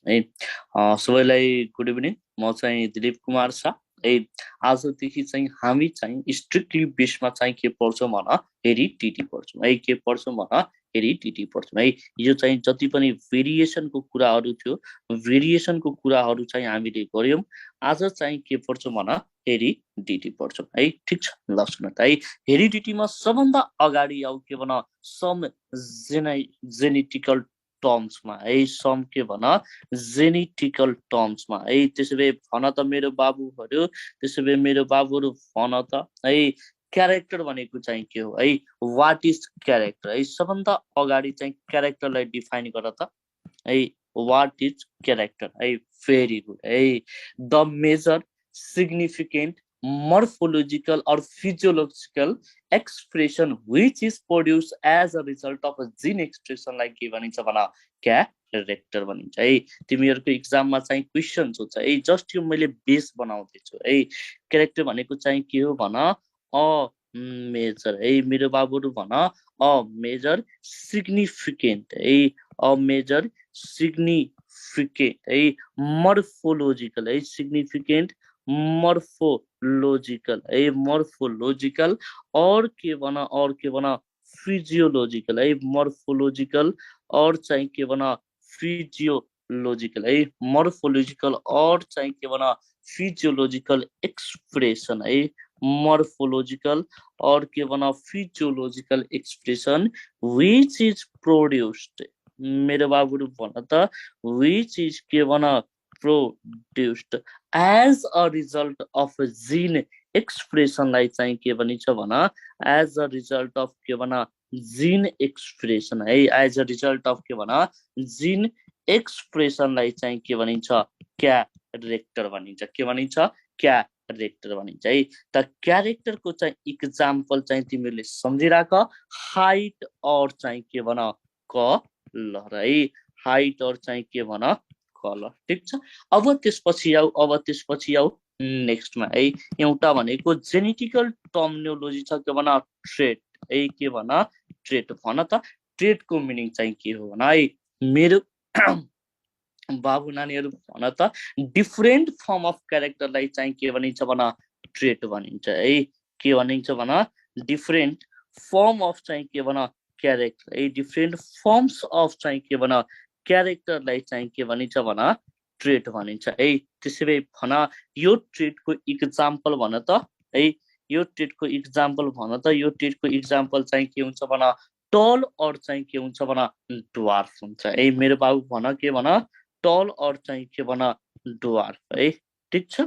है। सबैलाई good evening. म चाहिँ दिलीप कुमार शाह है। आजदेखि चाहिँ हामी चाहिँ स्ट्रिक्टली बेसमा चाहिँ के पढ्छौँ भन, हेरिडिटी पढ्छौँ है। के पढ्छौँ भन, हेरिडिटी पढ्छौँ है। यो चाहिँ जति पनि भेरिएसनको कुराहरू थियो, भेरिएसनको कुराहरू चाहिँ हामीले गऱ्यौँ। आज चाहिँ के पढ्छौँ भन, हेरिडिटी पढ्छौँ है। ठिक छ, ल सुन त है। हेरिडिटीमा सबभन्दा अगाडि आऊ के भन, सम जेनेटिकल टर्म्समा है। सम के भन, जेनेटिकल टर्म्समा है। त्यसो भए भन त मेरो बाबुहरू, त्यसो भए मेरो बाबुहरू भन त है, क्यारेक्टर भनेको चाहिँ के हो है। वाट इज क्यारेक्टर है। सबभन्दा अगाडि चाहिँ क्यारेक्टरलाई डिफाइन गर त है। वाट इज क्यारेक्टर है। भेरी गुड है। The major significant morphological or physiological expression which is produced as a result of a gene expression लाई के भनिन्छ भन, क्यारेक्टर भनिन्छ है। तिमीहरूको इक्जाममा चाहिँ क्वेसन सोध्छ है, जस्ट यो मैले बेस बनाउँदैछु है। क्यारेक्टर भनेको चाहिँ के हो भन, अ मेजर है। मेरो बाबुहरू भन, अ मेजर सिग्निफिकेन्ट है। अ मेजर सिग्निफिकेन्ट है। मर्फोलोजिकल है, सिग्निफिकेन्ट मर्फोलोजिकल है। मर्फोलोजिकल और के बना, और के बना, फिजियोलोजिकल है। मर्फोलोजिकल और चाहिँ के बना, फिजियोलोजिकल है। मर्फोलोजिकल और चाहिँ के बना, फिजियोलोजिकल एक्सप्रेसन है। मर्फोलोजिकल और के बना, physiological expression which is produced, मेरो बाबुहरू भन त, विच इज के बना, produced as a result of gene एक्सप्रेसनलाई चाहिँ के भनिन्छ भन, एज अ रिजल्ट अफ के भन, जीन एक्सप्रेसन है। एज अ रिजल्ट अफ के भन, जीन एक्सप्रेसनलाई चाहिँ के भनिन्छ, क्यारेक्टर भनिन्छ। के भनिन्छ, क्यारेक्टर भनिन्छ है। त क्यारेक्टरको चाहिँ इक्जाम्पल चाहिँ तिमीहरूले सम्झिराख, हाइट और चाहिँ के भन, कलर है। हाइट और चाहिँ के भन, कलर। ठिक छ। अब त्यसपछि आऊ, अब त्यसपछि आऊ नेक्स्टमा है। एउटा भनेको जेनेटिकल टर्मिनोलोजी छ, के भन, ट्रेट है। के भन, ट्रेट भन त। ट्रेटको मिनिङ चाहिँ के हो भन है, मेरो बाबु नानीहरू भन त, डिफरेन्ट फर्म अफ क्यारेक्टरलाई चाहिँ के भनिन्छ भन, ट्रेट भनिन्छ है। के भनिन्छ भन, डिफरेन्ट फर्म अफ चाहिँ के भन, क्यारेक्टर है। डिफरेन्ट फर्म्स अफ चाहिँ के भन, क्यारेक्टरलाई चाहिँ के भनिन्छ भन, ट्रेट भनिन्छ है। त्यसै भए भन, यो ट्रेटको इक्जाम्पल भन त है। यो ट्रेटको इक्जाम्पल भन त। यो ट्रेटको इक्जाम्पल चाहिँ के हुन्छ भन, टल और चाहिँ के हुन्छ भन, ड्वार्फ हुन्छ है। मेरो बाबु भन, के भन, टल और चाहिँ के भन, ड्वार्फ है। ठिक छ।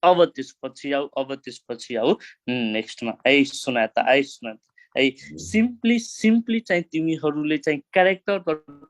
अब त्यसपछि आऊ, अब त्यसपछि आऊ नेक्स्टमा है। सुना त, है सुना त है। सिम्पली सिम्पली चाहिँ तिमीहरूले चाहिँ क्यारेक्टर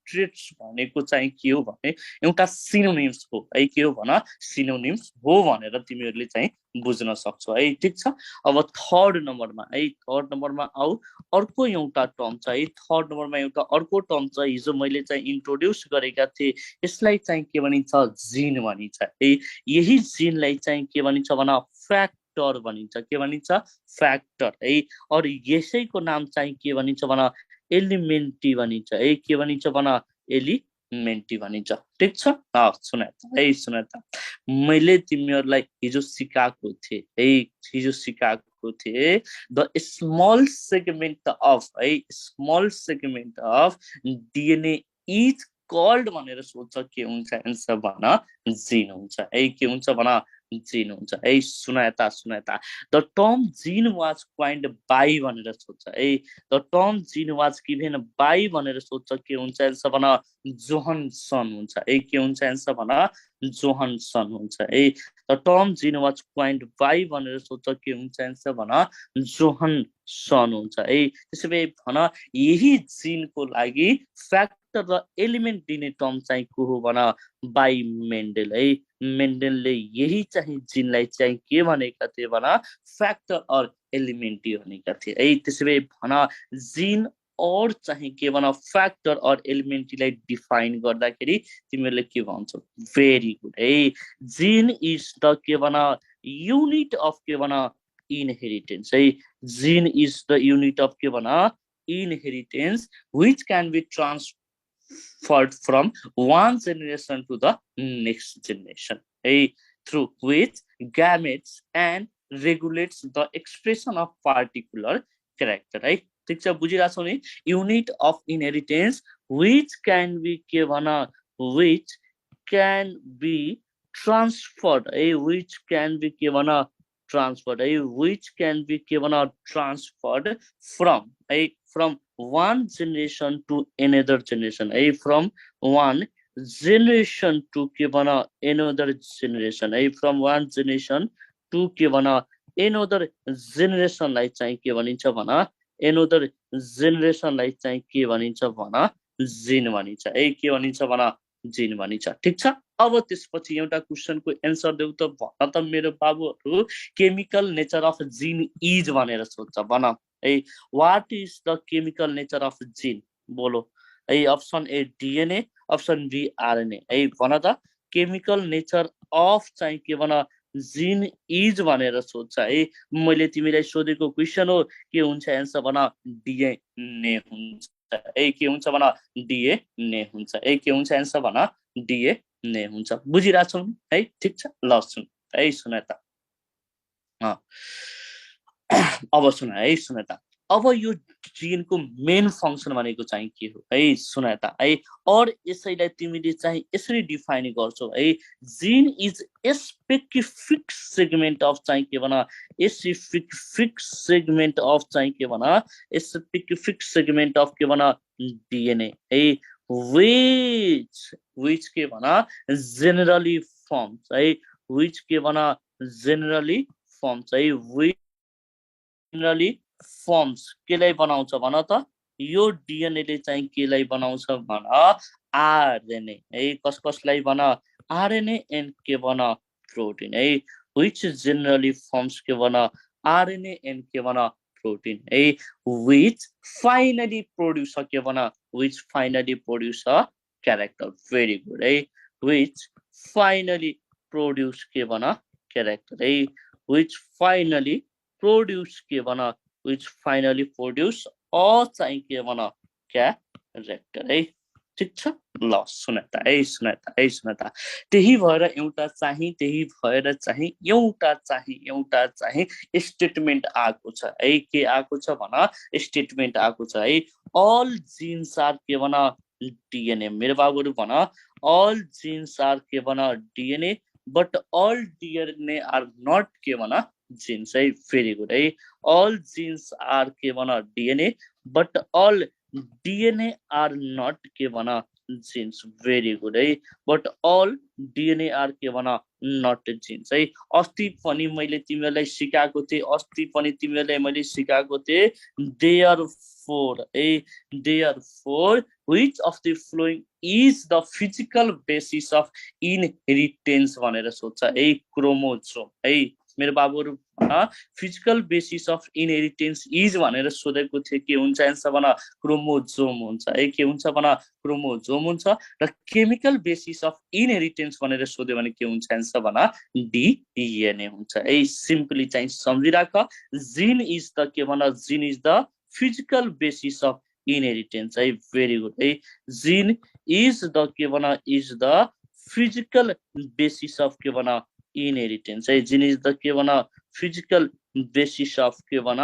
ट्रेट्स भनेको चाहिँ के हो भने, एउटा सिनोनिम्स हो है। के हो भन, सिनोनिम्स हो भनेर तिमीहरूले चाहिँ बुझ्न सक्छौ है। ठिक छ। अब थर्ड नम्बरमा है, थर्ड नम्बरमा आऊ। अर्को एउटा टर्म छ है। थर्ड नम्बरमा एउटा अर्को टर्म छ, हिजो मैले चाहिँ इन्ट्रोड्युस गरेका थिएँ। यसलाई चाहिँ के भनिन्छ, जिन भनिन्छ है। यही जिनलाई चाहिँ के भनिन्छ भन, फ्याक्टर भनिन्छ। के भनिन्छ, फ्याक्टर है। और यसैको नाम चाहिँ के भनिन्छ भन, एलिमेन्टी भनिन्छ है। के भनिन्छ भन, एलिमेन्टी भनिन्छ। ठिक छ। सुन है, सुन त। मैले तिमीहरूलाई हिजो सिकाएको थिएँ है, हिजो सिकाएको थिएँ, द स्मल सेगमेन्ट अफ है, small segment of DNA is called भनेर सोध्छ, के हुन्छ एन्सर भन, जिन हुन्छ है। के हुन्छ भन, जिन हुन्छ है। सुन यता, सुन यता। द टर्म जिन वाज क्वाइन्ड बाई भनेर सोध्छ है। द टर्म जिन वाज गिभेन बाई भनेर सोध्छ, के हुन्छ एन्सर भन, जोहानसन हुन्छ है। के हुन्छ एन्सर भन, जोहानसन हुन्छ है। द टर्म जिन वाज क्वाइन्ड बाई भनेर सोध्छ, के हुन्छ एन्सर भन, जोहानसन हुन्छ है। त्यसो भए भन, यही जिनको लागि फ्याक्टर र एलिमेन्ट दिने टर्म चाहिँ को हो भन, बाई मेन्डेल है। मेन्डेलले यही चाहिँ जिनलाई चाहिँ के भनेका थिए भन, फ्याक्टर और एलिमेन्टी भनेका थिए है। त्यसो भए भन, जिन और चाहिँ के भन, फ्याक्टर और एलिमेन्टीलाई डिफाइन गर्दाखेरि तिमीहरूले के भन्छौ, भेरी गुड है। जिन इज द के भन, युनिट अफ के भन, इनहेरिटेन्स है। जिन इज द युनिट अफ के भन, inheritance which can be transferred from one generation to the next generation, through which gametes and regulates the expression of particular character, है ठीक छ बुझिरहेछौ नि unit of inheritance which can be के भन which can be transferred, which can be के भन transferred, which can be के भन transferred from, from one generation to another generation, from one generation to के भन another generation, from one generation to के भन another generation लाई चाहिँ के भनिन्छ भन another generation लाई चाहिँ के भनिन्छ भन जिन भनिन्छ, के भनिन्छ भन जिन भनिन्छ ठीक छ। अब त्यसपछि एउटा क्वेशनको एन्सर देऊ त भन त मेरो बाबुहरु chemical nature of gene is भनेर सोध्छ भन what is the chemical nature of gene बोलो option A DNA option B RNA भन त केमिकल नेचर अफ चाहिँ के भन जिन इज भनेर सोध्छ मैले तिमीलाई सोधेको क्वेशन हो के हुन्छ एन्सर भन डीएनए हुन्छ के हुन्छ भन डीएनए हुन्छ के हुन्छ एन्सर भन डीएनए हुन्छ बुझिराछौ है ठीक छ ल सुन सुन त अब सुन त अब यो जिनको मेन फंक्सन भनेको चाहिँ के हो सुन त और यसैलाई तिमीले चाहिँ यसरी डिफाइन गर्छौ जिन इज स्पेसिफिक सेगमेन्ट अफ चाहिँ के भन स्पेसिफिक सेगमेन्ट अफ चाहिँ के भन स्पेसिफिक सेगमेन्ट अफ के भन डीएनए which के भन generally forms which के भन generally forms which generally forms केलाई बनाउँछ भन त यो डीएनए ले चाहिँ केलाई बनाउँछ भन आरएनए कसलाई भन आरएनए एन्ड के भन प्रोटिन which generally forms के भन आरएनए एन्ड के भन protein which finally produce के भन which finally produce a character very good which finally produce के भन character which finally produce के भन which finally produce a चाहिँ के भन character ठीक छ ल सुन त त्यही भएर एउटा चाहिँ एउटा चाहिँ स्टेटमेन्ट आएको छ के आएको छ भन स्टेटमेन्ट आएको छ all genes are के भन डीएनए मेरो बाबुहरु भन all genes are के भन DNA but all DNA are not के भन genes very good all genes are के भन DNA but all DNA are not के भन genes very good but all DNA are के भन not genes अस्ति पनि मैले तिमीलाई सिकाएको थिए therefore which of the following is the physical basis of inheritance भनेर सोध्छ क्रोमोसोम मेरो बाबुहरु physical basis of inheritance is भनेर सोधेको थियो के हुन्छ एन्सर भन क्रोमोसोम हुन्छ के हुन्छ भन क्रोमोसोम हुन्छ र केमिकल बेसिस अफ इनहेरिटेन्स भनेर सोध्यो भने के हुन्छ एन्सर भन डीएनए हुन्छ सिम्पली चाहिँ सम्झिराख जिन इज द के भन जिन is the physical basis of inheritance very good जिन इज द के भन is the physical basis of के भन इनहेरिटेन्स जिन इज द के भन फिजिकल बेसिस अफ के भन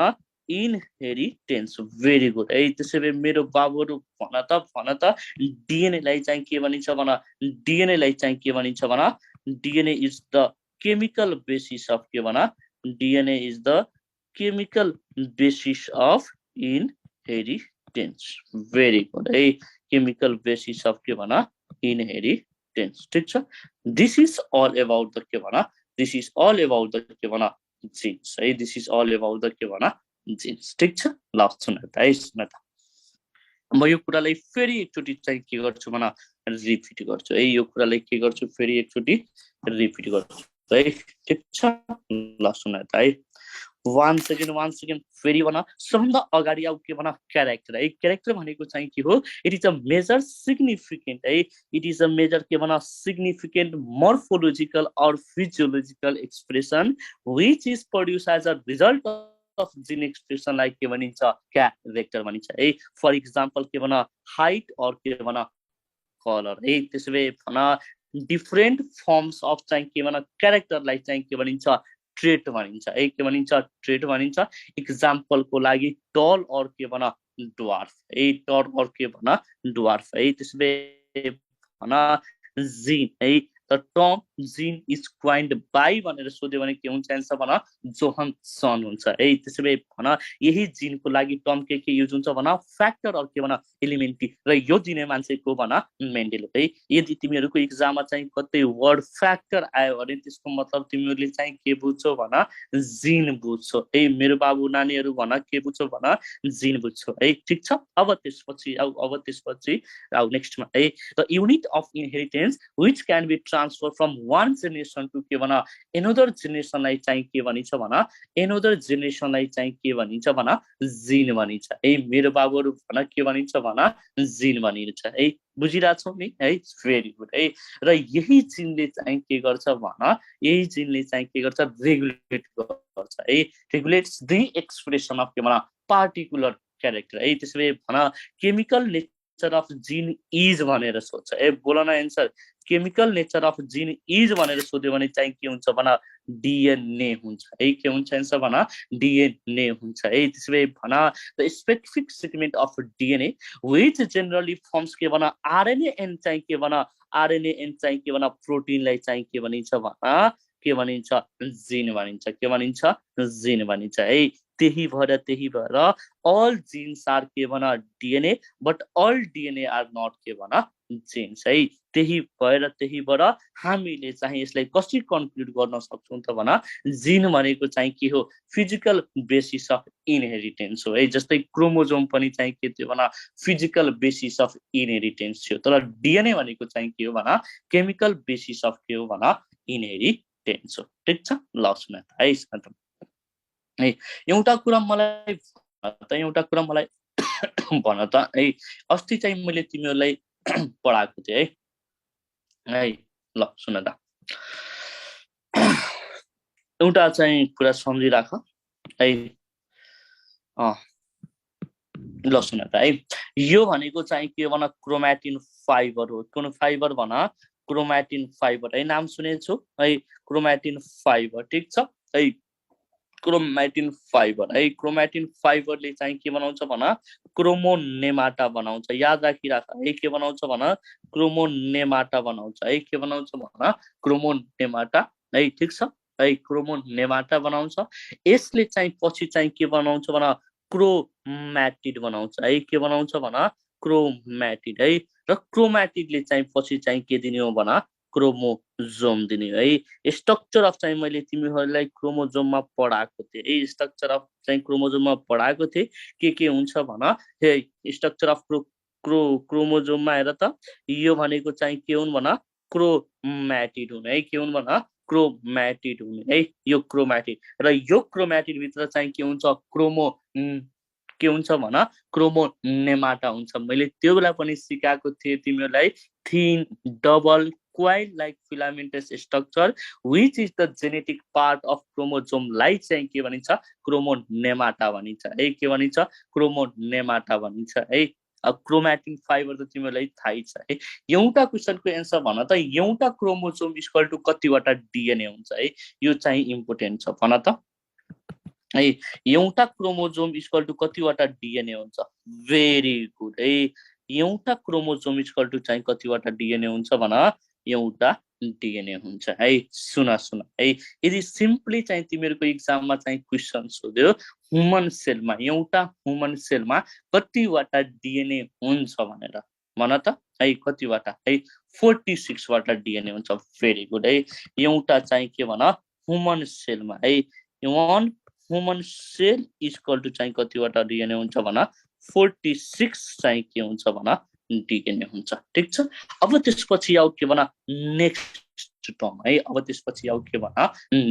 इनहेरिटेन्स भेरी गुड त्यसैले मेरो बाबुहरु भन त डीएनए लाई चाहिँ के भनिन्छ भन डीएनए लाई चाहिँ के भनिन्छ भन DNA is the chemical basis of के भन DNA is the chemical basis of inheritance very good chemical basis of के भन इनहेरिटेन्स ठीक छ this is all about the के भन this is all about the के भन genes this is all about the के भन जीन्स ठीक छ ल सुन त म यो कुरालाई फेरि एकचोटी चाहिँ के गर्छु भन रिपिट गर्छु यो कुरालाई के गर्छु फेरि एकचोटी रिपिट गर्छु ठीक छ ल सुन त one second फेरि भन सबभन्दा अगाडि आउ के भन क्यारेक्टर क्यारेक्टर भनेको चाहिँ के हो it is a major significant it is a major के भन significant morphological or physiological expression which is produce as a result of gene expression like के भनिन्छ क्यारेक्टर भनिन्छ फर एक्जाम्पल के भन हाइट और के भन कलर है त्यसो भए भन डिफरेन्ट फर्म्स अफ चाहिँ के भन क्यारेक्टरलाई चाहिँ के भनिन्छ ट्रेट भनिन्छ है के भनिन्छ ट्रेट भनिन्छ इक्जाम्पलको लागि टल अर के भन ड्वार्फ है टल अर के भन ड्वार्फ है त्यसो भए भन जिन है द टर्म जिन इज क्वाइन्ड बाई भनेर सोध्यो भने के हुन्छ एन्सर भन जोहानसन हुन्छ है त्यसो भए भन यही जिनको लागि टर्म के युज हुन्छ भन फ्याक्टर अर के भन एलिमेन्टी र यो दिने मान्छेको भन मेन्डेल है यदि तिमीहरूको इक्जाममा चाहिँ कतै वर्ड फ्याक्टर आयो भने त्यसको मतलब तिमीहरूले चाहिँ के बुझ्छौ भन जिन बुझ्छौ है मेरो बाबु नानीहरू भन के बुझ्छौ भन जिन बुझ्छौ है ठीक छ अब त्यसपछि नेक्स्टमा है the unit of inheritance which can be transfer from one generation to के भन एनदर जेनेरेसनलाई चाहिँ के भनिन्छ भन एनदर जेनेरेसनलाई चाहिँ के भनिन्छ भन जिन भनिन्छ है मेरो बाबुहरू भन के भनिन्छ भन जिन भनिन्छ है बुझिरहेछौ नि है भेरी गुड है र यही जिनले चाहिँ के गर्छ भन यही जिनले चाहिँ के गर्छ रेगुलेट गर्छ है रेगुलेट्स द एक्सप्रेसन अफ के भन पार्टिकुलर क्यारेक्टर है त्यसो भए भन chemical nature of gene is भनेर सोध्छ ए बोल न answer chemical nature of gene is भनेर सोध्यो भने चाहिँ के हुन्छ भन डिएनए हुन्छ है के हुन्छ एन्सर भन डिएनए हुन्छ है त्यसो भए भन the specific segment of DNA which generally firms के भन आरएनए एन्ड चाहिँ के भन आरएनए एन्ड चाहिँ के भन प्रोटिनलाई चाहिँ के भनिन्छ भन के भनिन्छ जिन भनिन्छ के भनिन्छ जिन भनिन्छ है त्यही भएर अल जिन्स आर के भन DNA but all DNA are not के भन जिन्स है त्यही भएर हामीले चाहिँ यसलाई कसरी कन्क्लुड गर्न सक्छौँ त भन जिन भनेको चाहिँ के हो फिजिकल बेसिस अफ इनहेरिटेन्स हो है जस्तै क्रोमोजोम पनि चाहिँ के थियो भन फिजिकल बेसिस अफ इनहेरिटेन्स थियो तर डिएनए भनेको चाहिँ के हो भन केमिकल बेसिस अफ के हो भन इनहेरिटेन्स हो ठीक छ ल सुन त है एउटा कुरा मलाई भन त है अस्ति चाहिँ मैले तिमीहरूलाई पढाएको थिएँ है ल सुन त एउटा चाहिँ कुरा सम्झिराख है ल सुन त है यो भनेको चाहिँ के भन क्रोमेटिन फाइबर हो कुन फाइबर भन क्रोमेटिन फाइबर है नाम सुनेछु है क्रोमेटिन फाइबर ठीक छ है क्रोमेटिन फाइबरले चाहिँ के बनाउँछ भन क्रोमोनेमाटा बनाउँछ याद राखिराख है के बनाउँछ भन क्रोमोनेमाटा बनाउँछ है के बनाउँछ भन क्रोमोनेमाटा है ठीक छ है क्रोमोनेमाटा बनाउँछ यसले चाहिँ पछि चाहिँ के बनाउँछ भन क्रोम्याटिड बनाउँछ है के बनाउँछ भन क्रोम्याटिड है र क्रोम्याटिडले चाहिँ पछि चाहिँ के दिने हो भन क्रोमोजोम दिने है स्ट्रक्चर अफ चाहिँ मैले तिमीहरूलाई क्रोमोजोममा पढाएको थिएँ है स्ट्रक्चर अफ चाहिँ क्रोमोजोममा पढाएको थिएँ के हुन्छ भन हे स्ट्रक्चर अफ क्रोमोजोममा हेर त यो भनेको चाहिँ के हुन् भन क्रोम्याटिड हुने है के हुन् भन क्रोम्याटिड हुने है यो क्रोम्याटिड र यो क्रोम्याटिड भित्र चाहिँ के हुन्छ के हुन्छ भन क्रोमोनेमाटा हुन्छ मैले त्यो बेला पनि सिकाएको थिएँ तिमीहरूलाई thin double coil like filamentous structure which is the genetic part of chromosome लाई चाहिँ के भनिन्छ क्रोमोनेमाटा भनिन्छ है के भनिन्छ क्रोमोनेमाटा भनिन्छ है क्रोमेटिन फाइबर त तिमीलाई थाहै छ है एउटा क्वेशनको एन्सर भन त एउटा क्रोमोसोम इक्वल टु कतिवटा डिएनए हुन्छ है यो चाहिँ इम्पोर्टेन्ट छ भन त है एउटा क्रोमोसोम इक्वल टु कतिवटा डिएनए हुन्छ भेरी गुड है एउटा क्रोमोसोम इक्वल टु चाहिँ कतिवटा डिएनए हुन्छ भन एउटा डिएनए हुन्छ है सुन है यदि सिम्पली चाहिँ तिमीहरूको इक्जाममा चाहिँ क्वेशन सोध्यो ह्युमन सेलमा एउटा ह्युमन सेलमा कतिवटा डिएनए हुन्छ भनेर भन त है कतिवटा है 46 वटा डिएनए हुन्छ भेरी गुड है एउटा चाहिँ के भन ह्युमन सेलमा है one human cell equal to चाहिँ कतिवटा डिएनए हुन्छ भन 46 चाहिँ के हुन्छ भन डिएनए हुन्छ ठीक छ अब त्यसपछि आउ के भन नेक्स्ट टर्म है अब त्यसपछि आउ के भन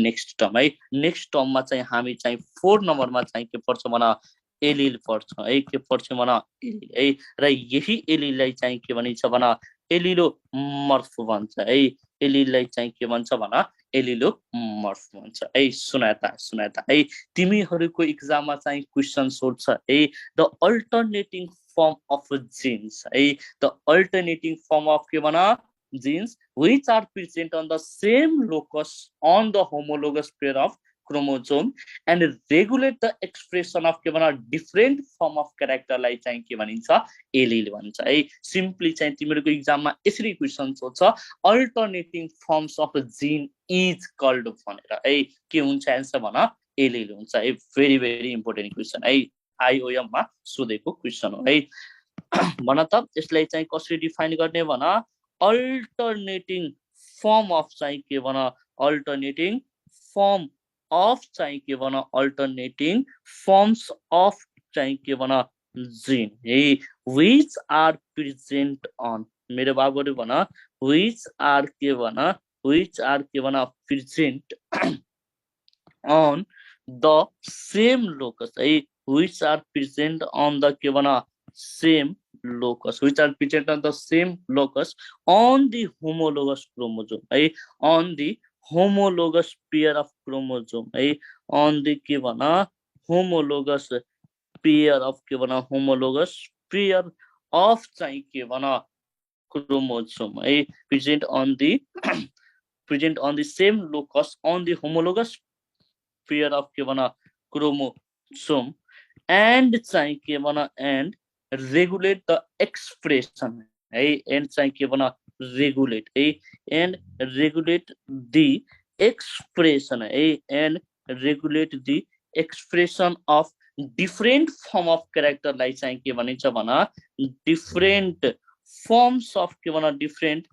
नेक्स्ट टर्म है नेक्स्ट टर्ममा चाहिँ हामी चाहिँ 4 नम्बरमा चाहिँ के पर्छ भन एलिल पर्छ है के पर्छ भन एलिल है र यही एलिललाई चाहिँ के भनिन्छ भन एलिलोमर्फ भन्छ है एलिललाई चाहिँ के भन्छ भन एलिलोमर्फ भन्छ है सुनाता है तिमीहरूको इक्जाममा चाहिँ क्वेशन सोध्छ है the alternating form of genes है the alternating form of के भन genes which are present on the same locus on the homologous pair of chromosome and regulate the expression of के भन different form of character लाई चाहिँ के भनिन्छ allele भन्छ है सिम्पली चाहिँ तिमीहरुको एक्जाममा यसरी क्वेशन सोध्छ alternating forms of a gene is called भनेर है के हुन्छ आन्सर भन एलिल हुन्छ है भेरी भेरी इम्पोर्टेन्ट क्वेशन है आईओएम मा सोधेको क्वेशन हो है भन त यसलाई चाहिँ कसरी डिफाइन गर्ने भन अल्टरनेटिङ फर्म अफ चाहिँ के भन अल्टरनेटिङ फर्म अफ चाहिँ के भन अल्टरनेटिङ फर्म्स अफ चाहिँ के भन जीन है which are present on मेरो बाबुहरु भन which are के भन present on the same locus है which are present on the के भन same locus which are present on the same locus on the homologous chromosome है on the homologous pair of chromosome है on the के भन homologous pair of के भन homologous pair of चाहिँ के भन chromosome है present on the same locus on the homologous pair of के भन chromosome and चाहिँ के भन and regulate the expression है and चाहिँ के भन regulate है and regulate the expression है and regulate the expression of different form of character लाई चाहिँ के भनिन्छ भन different forms of के भन different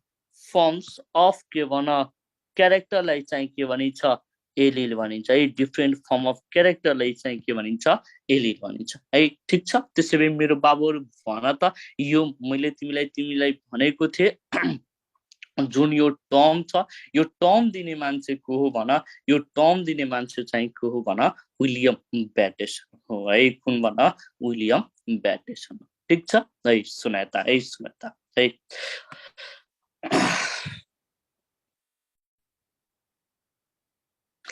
forms of के भन character लाई चाहिँ के भनिन्छ एलिल भनिन्छ है डिफरेन्ट फर्म अफ क्यारेक्टर लाई चाहिँ के भनिन्छ एलिल भनिन्छ है ठीक छ त्यसैले मेरो बाबुहरु भन त यो मैले तिमीलाई भनेको थिए जुन यो टर्म छ यो टर्म दिने मान्छे को हो भन यो टर्म दिने मान्छे चाहिँ को हो भन विलियम ब्याटेसन हो है कुन भन विलियम ब्याटेसन ठीक छ है सुनाता है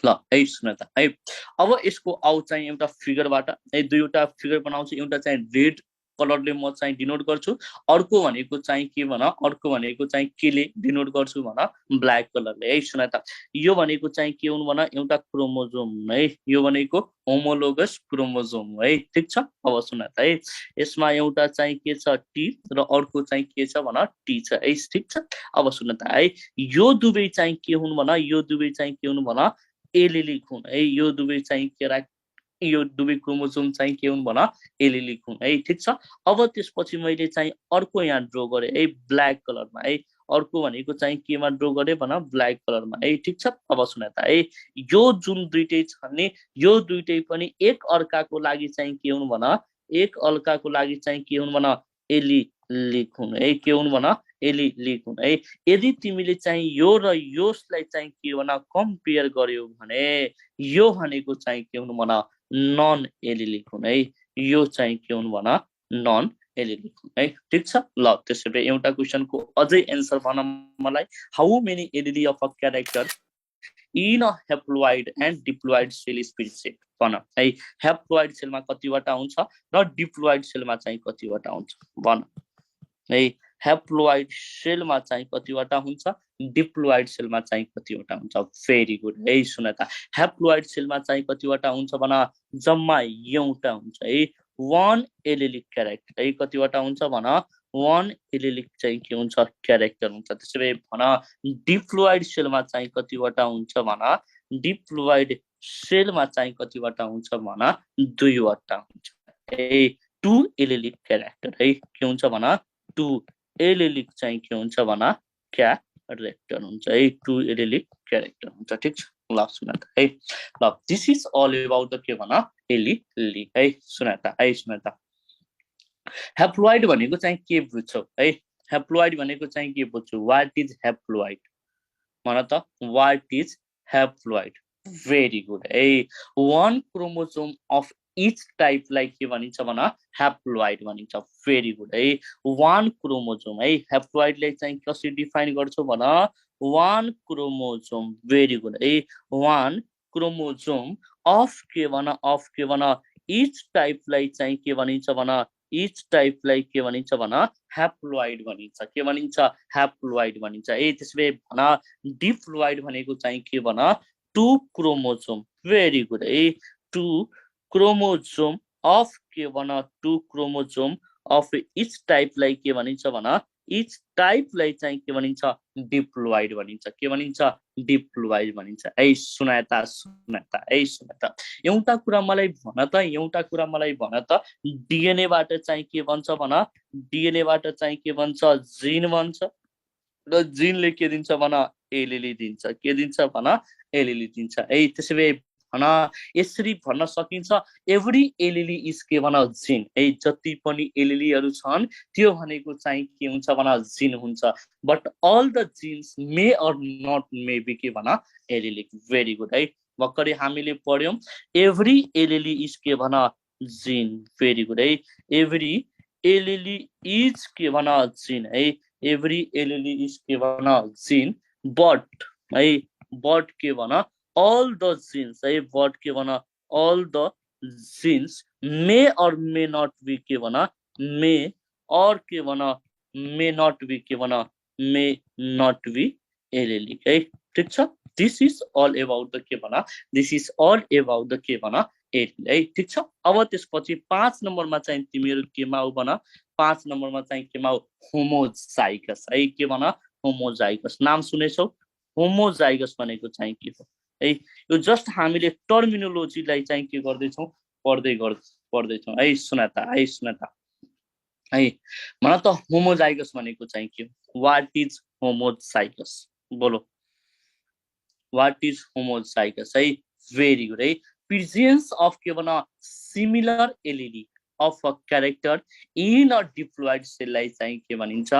ल है सुनाता है अब यसको आउ चाहिँ एउटा फिगरबाट है दुईवटा फिगर बनाउँछु एउटा चाहिँ रेड कलरले म चाहिँ डिनोट गर्छु अर्को भनेको चाहिँ के भन अर्को भनेको चाहिँ केले डिनोट गर्छु भन ब्ल्याक कलरले है सुन त यो भनेको चाहिँ के हुन भन एउटा क्रोमोजोम है यो भनेको होमोलोगस क्रोमोजोम है ठीक छ अब सुन त है यसमा एउटा चाहिँ के छ टी र अर्को चाहिँ के छ भन टी छ है ठीक छ अब सुन त है यो दुवै चाहिँ के हुन भन यो दुवै चाहिँ के हुन भन एलिलिक हुन है यो दुवै चाहिँ केरा यो दुवै क्रोमोजोम चाहिँ के हुन भन एलिलिक हुन है ठीक छ अब त्यसपछि मैले चाहिँ अर्को यहाँ ड्रा गरे है ब्ल्याक कलरमा है अर्को भनेको चाहिँ केमा ड्रा गरे भन ब्ल्याक कलरमा है ठीक छ अब सुन त है यो जुन दुईटै छन् नि यो दुईटै पनि एक अर्काको लागि चाहिँ के हुन भन एक अर्काको लागि चाहिँ के हुन भन एलिलिक हुन है के हुन भन एलिलिक हुन है यदि तिमीले चाहिँ यो र योसलाई चाहिँ के भन कम्पेयर गर्यौ भने यो भनेको चाहिँ के हुन भन नन एलिलिक हुन है यो चाहिँ के हुन भन नन एलिलिक हुन है ठीक छ ल त्यसैले एउटा क्वेशनको अझै आन्सर भन मलाई how many alleles of a character in a haploid and diploid cell is present भन है हेप्लोइड सेलमा कतिवटा हुन्छ र डिप्लोइड सेलमा चाहिँ कतिवटा हुन्छ भन है हेप्लोइड सेलमा चाहिँ कतिवटा हुन्छ डिप्लोइड सेलमा चाहिँ कतिवटा हुन्छ भेरी गुड है सुन त हेप्लोइड सेलमा चाहिँ कतिवटा हुन्छ भन जम्मा एउटा हुन्छ है वन एलिलिक क्यारेक्टर है कतिवटा हुन्छ भन वन एलिलिक चाहिँ के हुन्छ क्यारेक्टर हुन्छ त्यसैले भन डिप्लोइड सेलमा चाहिँ कतिवटा हुन्छ भन डिप्लोइड सेलमा चाहिँ कतिवटा हुन्छ भन दुईवटा हुन्छ है टु एलिलिक क्यारेक्टर है के हुन्छ भन टु एलिलिक चाहिँ के हुन्छ भन क्यारेक्टर हुन्छ है टु एलिलिक क्यारेक्टर हुन्छ ठीक छ ल सुन त है ल this is all about the के भन एलिली है सुन त हेप्लोइड भनेको चाहिँ के बुझ्छौ है हेप्लोइड भनेको चाहिँ के बुझ्छौ व्हाट इज हेप्लोइड भन त what is haploid very good है वन क्रोमोसोम अफ each type लाई के भनिन्छ भन हेप्लोइड भनिन्छ भेरी गुड है वन क्रोमोसोम है हेप्लोइड लाई चाहिँ कसरी डिफाइन गर्छौ भन वन क्रोमोसोम भेरी गुड है वन क्रोमोसोम अफ के भन each type लाई चाहिँ के भनिन्छ भन इच टाइपलाई के भनिन्छ भन ह्याप्लोइड भनिन्छ के भनिन्छ ह्याप्लोइड भनिन्छ त्यसैले भन डिप्लोइड भनेको चाहिँ के भन two chromosome very good two chromosome of के भन टु क्रोमोसोम अफ इच टाइपलाई के भनिन्छ भन इच टाइपलाई चाहिँ के भनिन्छ डिप्लोइड भनिन्छ के भनिन्छ डिप्लोइड भनिन्छ सुनाता सुनाता सुनाता एउटा कुरा मलाई भन त डीएनए बाट चाहिँ के भन्छ भन डीएनए बाट चाहिँ के भन्छ जिन भन्छ र जिनले के दिन्छ भन एलिली दिन्छ के दिन्छ भन एलिली दिन्छ त्यसैले भन यसरी भन्न सकिन्छ एभ्री एलिली इज के भन जिन जति पनि एलिलीहरू छन् त्यो भनेको चाहिँ के हुन्छ भन जिन हुन्छ but all the genes may or not may be के भन एलिलिक भेरी गुड भर्खरै हामीले पढ्यौं एभ्री एलिली इज के भन जिन भेरी गुड एभ्री एलिली इज के भन जिन एभ्री एलिली इज के भन जिन बट बट के भन all the genes what के भन all the genes may or may not be के भन may or के भन may not be के भन may not be allelic ठीक छ this is all about the के भन this is all about the के भन allele ठीक छ अब त्यसपछि 5 नम्बरमा चाहिँ तिमीहरु केमा हो भन 5 नम्बरमा चाहिँ केमा हो होमोजाइगस के भन होमोजाइगस नाम सुनेछौ होमोजाइगस भनेको चाहिँ के हो यो जस्ट हामीले टर्मिनोलोजीलाई चाहिँ के गर्दैछौं पढ्दैछौं सुनाता सुनाता भन त होमोजाइगस भनेको चाहिँ के हो व्हाट इज होमोजाइगस बोलो what is homozygous very good presence of के भन similar allele of a character in a diploid सेललाई चाहिँ के भनिन्छ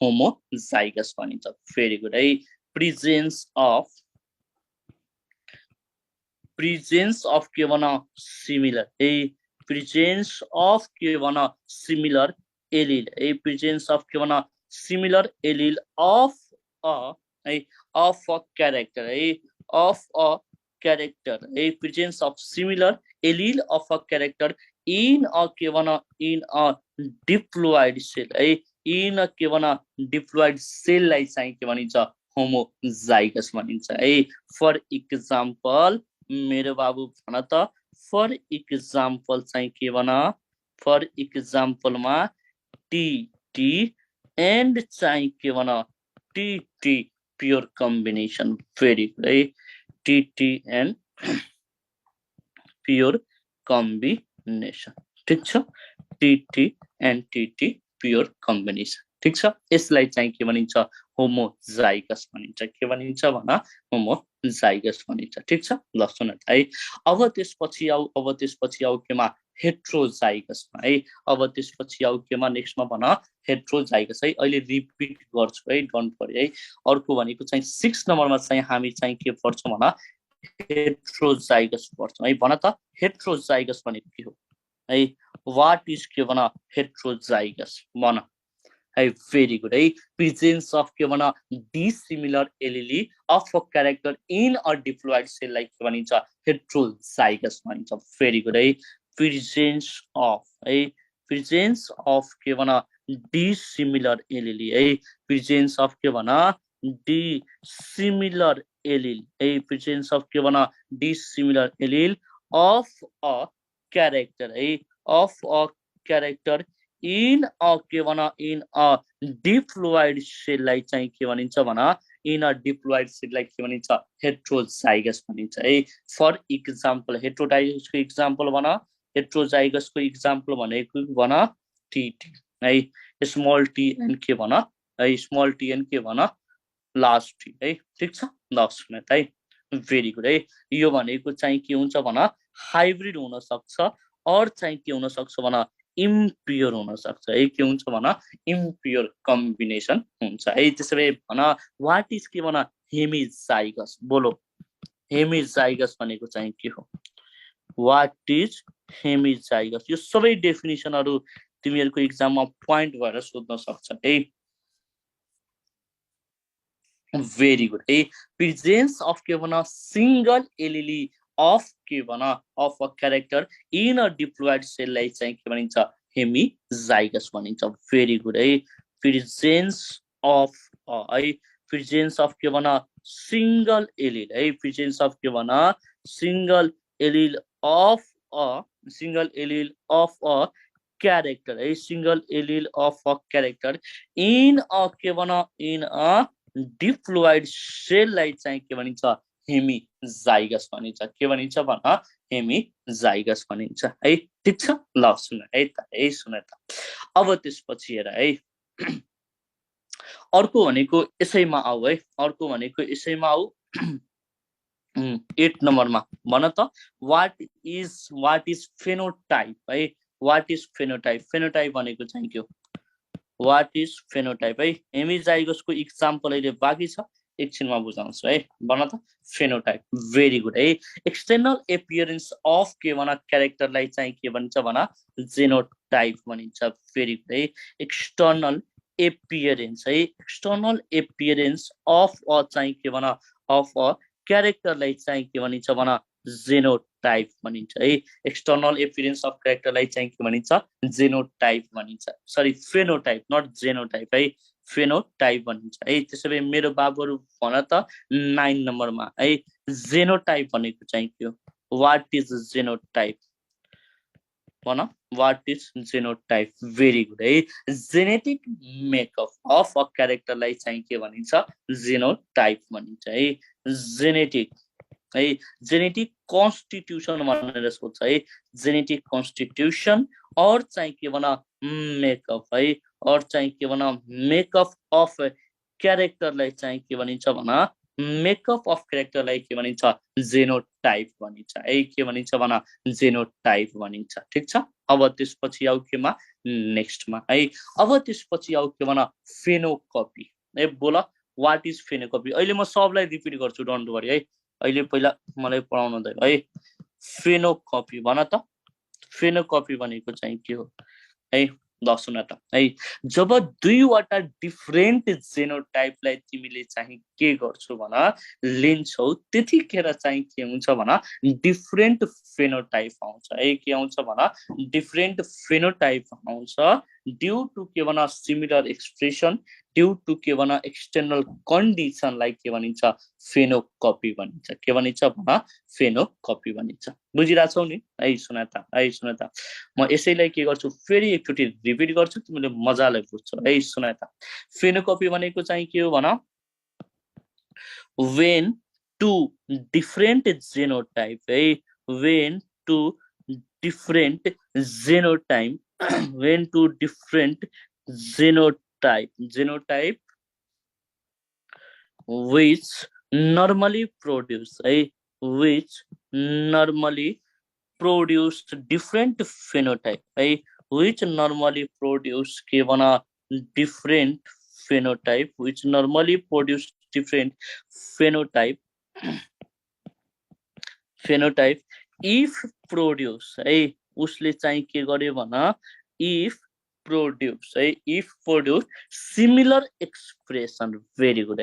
होमोजाइगस भनिन्छ भेरी गुड प्रेजेन्स of के भन सिमिलर प्रेजेन्स अफ के भन सिमिलर एलिल प्रेजेन्स अफ के भन similar allele of a character presence of similar allele of a character in a के भन in a diploid cell in a के भन डिप्लोइड सेललाई चाहिँ के भनिन्छ होमोजाइगस भनिन्छ फर एक्जाम्पल मेरो बाबु भन त फर एक्जाम्पल चाहिँ के भन फर एक्जाम्पलमा टी एन्ड चाहिँ के भन T pure combination very good T and pure combination ठीक छ T and T pure combination ठीक छ यसलाई चाहिँ के भनिन्छ होमोजाइगस भनिन्छ के भनिन्छ भन होमोजाइगस भनिन्छ ठीक छ ल सुन अब त्यसपछि आउ केमा हेट्रोजाइगसमा अब त्यसपछि आउ केमा नेक्स्टमा भन हेट्रोजाइगस अहिले रिपिट गर्छु डोन्ट वरी अर्को भनेको चाहिँ 6 नम्बरमा चाहिँ हामी चाहिँ के पढ्छौं भन हेट्रोजाइगस पढ्छौं भन त हेट्रोजाइगस भनेको के हो व्हाट इज के भन हेट्रोजाइगस भन very good presence of के भन dissimilar allele of a character in a diploid cell like के भनिन्छ heterozygous भनिन्छ very good presence of के भन dissimilar allele presence of के भन dissimilar allele presence of के भन dissimilar allele of a character in a के भन in a diploid cell लाई चाहिँ के भनिन्छ भन in a diploid cell लाई के भनिन्छ heterozygous भनिन्छ फर एक्जाम्पल हेट्रोजाइगसको एक्जाम्पल भन हेट्रोजाइगसको एक्जाम्पल भनेको भन टी स्मल टी एन्ड के भन स्मल टी एन्ड के भन लार्ज टी ठीक छ ल सुन भेरी गुड यो भनेको चाहिँ के हुन्छ भन हाइब्रिड हुन सक्छ और चाहिँ के हुन सक्छ भन इम्प्योर हुन सक्छ के हुन्छ भन इम्प्योर कम्बिनेसन हुन्छ त्यसैले भन व्हाट इज के भन हेमिजाइगस बोलो हेमिजाइगस भनेको चाहिँ के हो व्हाट इज हेमिजाइगस यो सबै डेफिनेसनहरु तिमीहरुको एक्जाममा पॉइन्ट भएर सोध्न सक्छ भेरी गुड प्रेजेन्स अफ के भन सिंगल एलिली of के भन of a character in a diploid cell लाई चाहिँ के भनिन्छ हेमिजाइगस भनिन्छ। भेरी गुड है। प्रेजेन्स अफ है प्रेजेन्स अफ के भन सिंगल एलिल है प्रेजेन्स अफ के भन single allele of a character है single allele of a character in a के भन इन अ डिप्लोइड सेललाई चाहिँ के भनिन्छ हेमिजाइगस भनिन्छ। के भनिन्छ भन हेमिजाइगस भनिन्छ है। ठिक छ ल सुन है त है सुन त। अब त्यसपछि हेर है अर्को भनेको यसैमा आऊ है अर्को भनेको यसैमा आऊ 8 नम्बरमा भन त वाट इज फेनोटाइप है वाट इज फेनोटाइप फेनोटाइप भनेको चाहिँ के हो वाट इज फेनोटाइप है हेमिजाइगसको इक्जाम्पल अहिले बाँकी छ एकछिनमा बुझाउँछु है भन त फेनोटाइप। भेरी गुड है एक्सटर्नल एपियरेन्स अफ के भन क्यारेक्टरलाई चाहिँ के भन्छ भन जेनोटाइप भनिन्छ। भेरी गुड है एक्सटर्नल एपियरेन्स है एक्सटर्नल एपियरेन्स अफ अ चाहिँ के भन अफ अ क्यारेक्टरलाई चाहिँ के भनिन्छ भन जेनोटाइप भनिन्छ है एक्सटर्नल एपियरेन्स अफ क्यारेक्टरलाई चाहिँ के भनिन्छ जेनोटाइप भनिन्छ। सरी फेनोटाइप नट जेनोटाइप है फेनोटाइप भनिन्छ है। त्यसो भए मेरो बाबुहरू भन त 9 नम्बरमा है जेनोटाइप भनेको चाहिँ के हो वाट इज जेनोटाइप भन what is genotype. Very good है जेनेटिक मेकअप अफ अ क्यारेक्टरलाई चाहिँ के भनिन्छ जेनोटाइप भनिन्छ है जेनेटिक है जेनेटिक कन्स्टिट्युसन भनेर सोध्छ है जेनेटिक कन्स्टिट्युसन और चाहिँ के भन मेकअप है और चाहिँ के भन मेकअप अफ क्यारेक्टरलाई चाहिँ के भनिन्छ भन मेकअप अफ क्यारेक्टरलाई के भनिन्छ जेनोटाइप भनिन्छ है के भनिन्छ भन जेनोटाइप भनिन्छ। ठिक छ अब त्यसपछि आऊ केमा नेक्स्टमा है अब त्यसपछि आऊ के भन फेनोकपी है बोल वाट इज फेनोकपी। अहिले म सबलाई रिपिट गर्छु डोन्ट वरी है अहिले पहिला मलाई पढाउन दे है फेनोकपी भन त फेनोकपी भनेको चाहिँ के हो है ल सुन त है जब दुईवटा डिफरेन्ट जेनोटाइपलाई तिमीले चाहिँ के गर्छौ भन लिन्छौ त्यतिखेर चाहिँ के हुन्छ भन डिफरेन्ट फेनोटाइप आउँछ है के आउँछ भन डिफरेन्ट फेनोटाइप आउँछ ड्यू टु के भन सिमिलर एक्सप्रेसन ड्यू टु के भन एक्सटर्नल कन्डिसनलाई के भनिन्छ फेनोकपी भनिन्छ। के भनिन्छ भन फेनोकपी भनिन्छ। बुझिरहेछौ नि है सुन त म यसैलाई के गर्छु फेरि एकचोटि रिपिट गर्छु तिमीले मजाले बुझ्छौ है सुन त फेनोकपी भनेको चाहिँ के हो भन when two different genotype है when two different genotype when two different genotype which normally produce which normally produce different phenotype which normally produce के भन different phenotype which normally produce different phenotype if produce उसले चाहिँ के गर्यो भन if produce similar expression। very good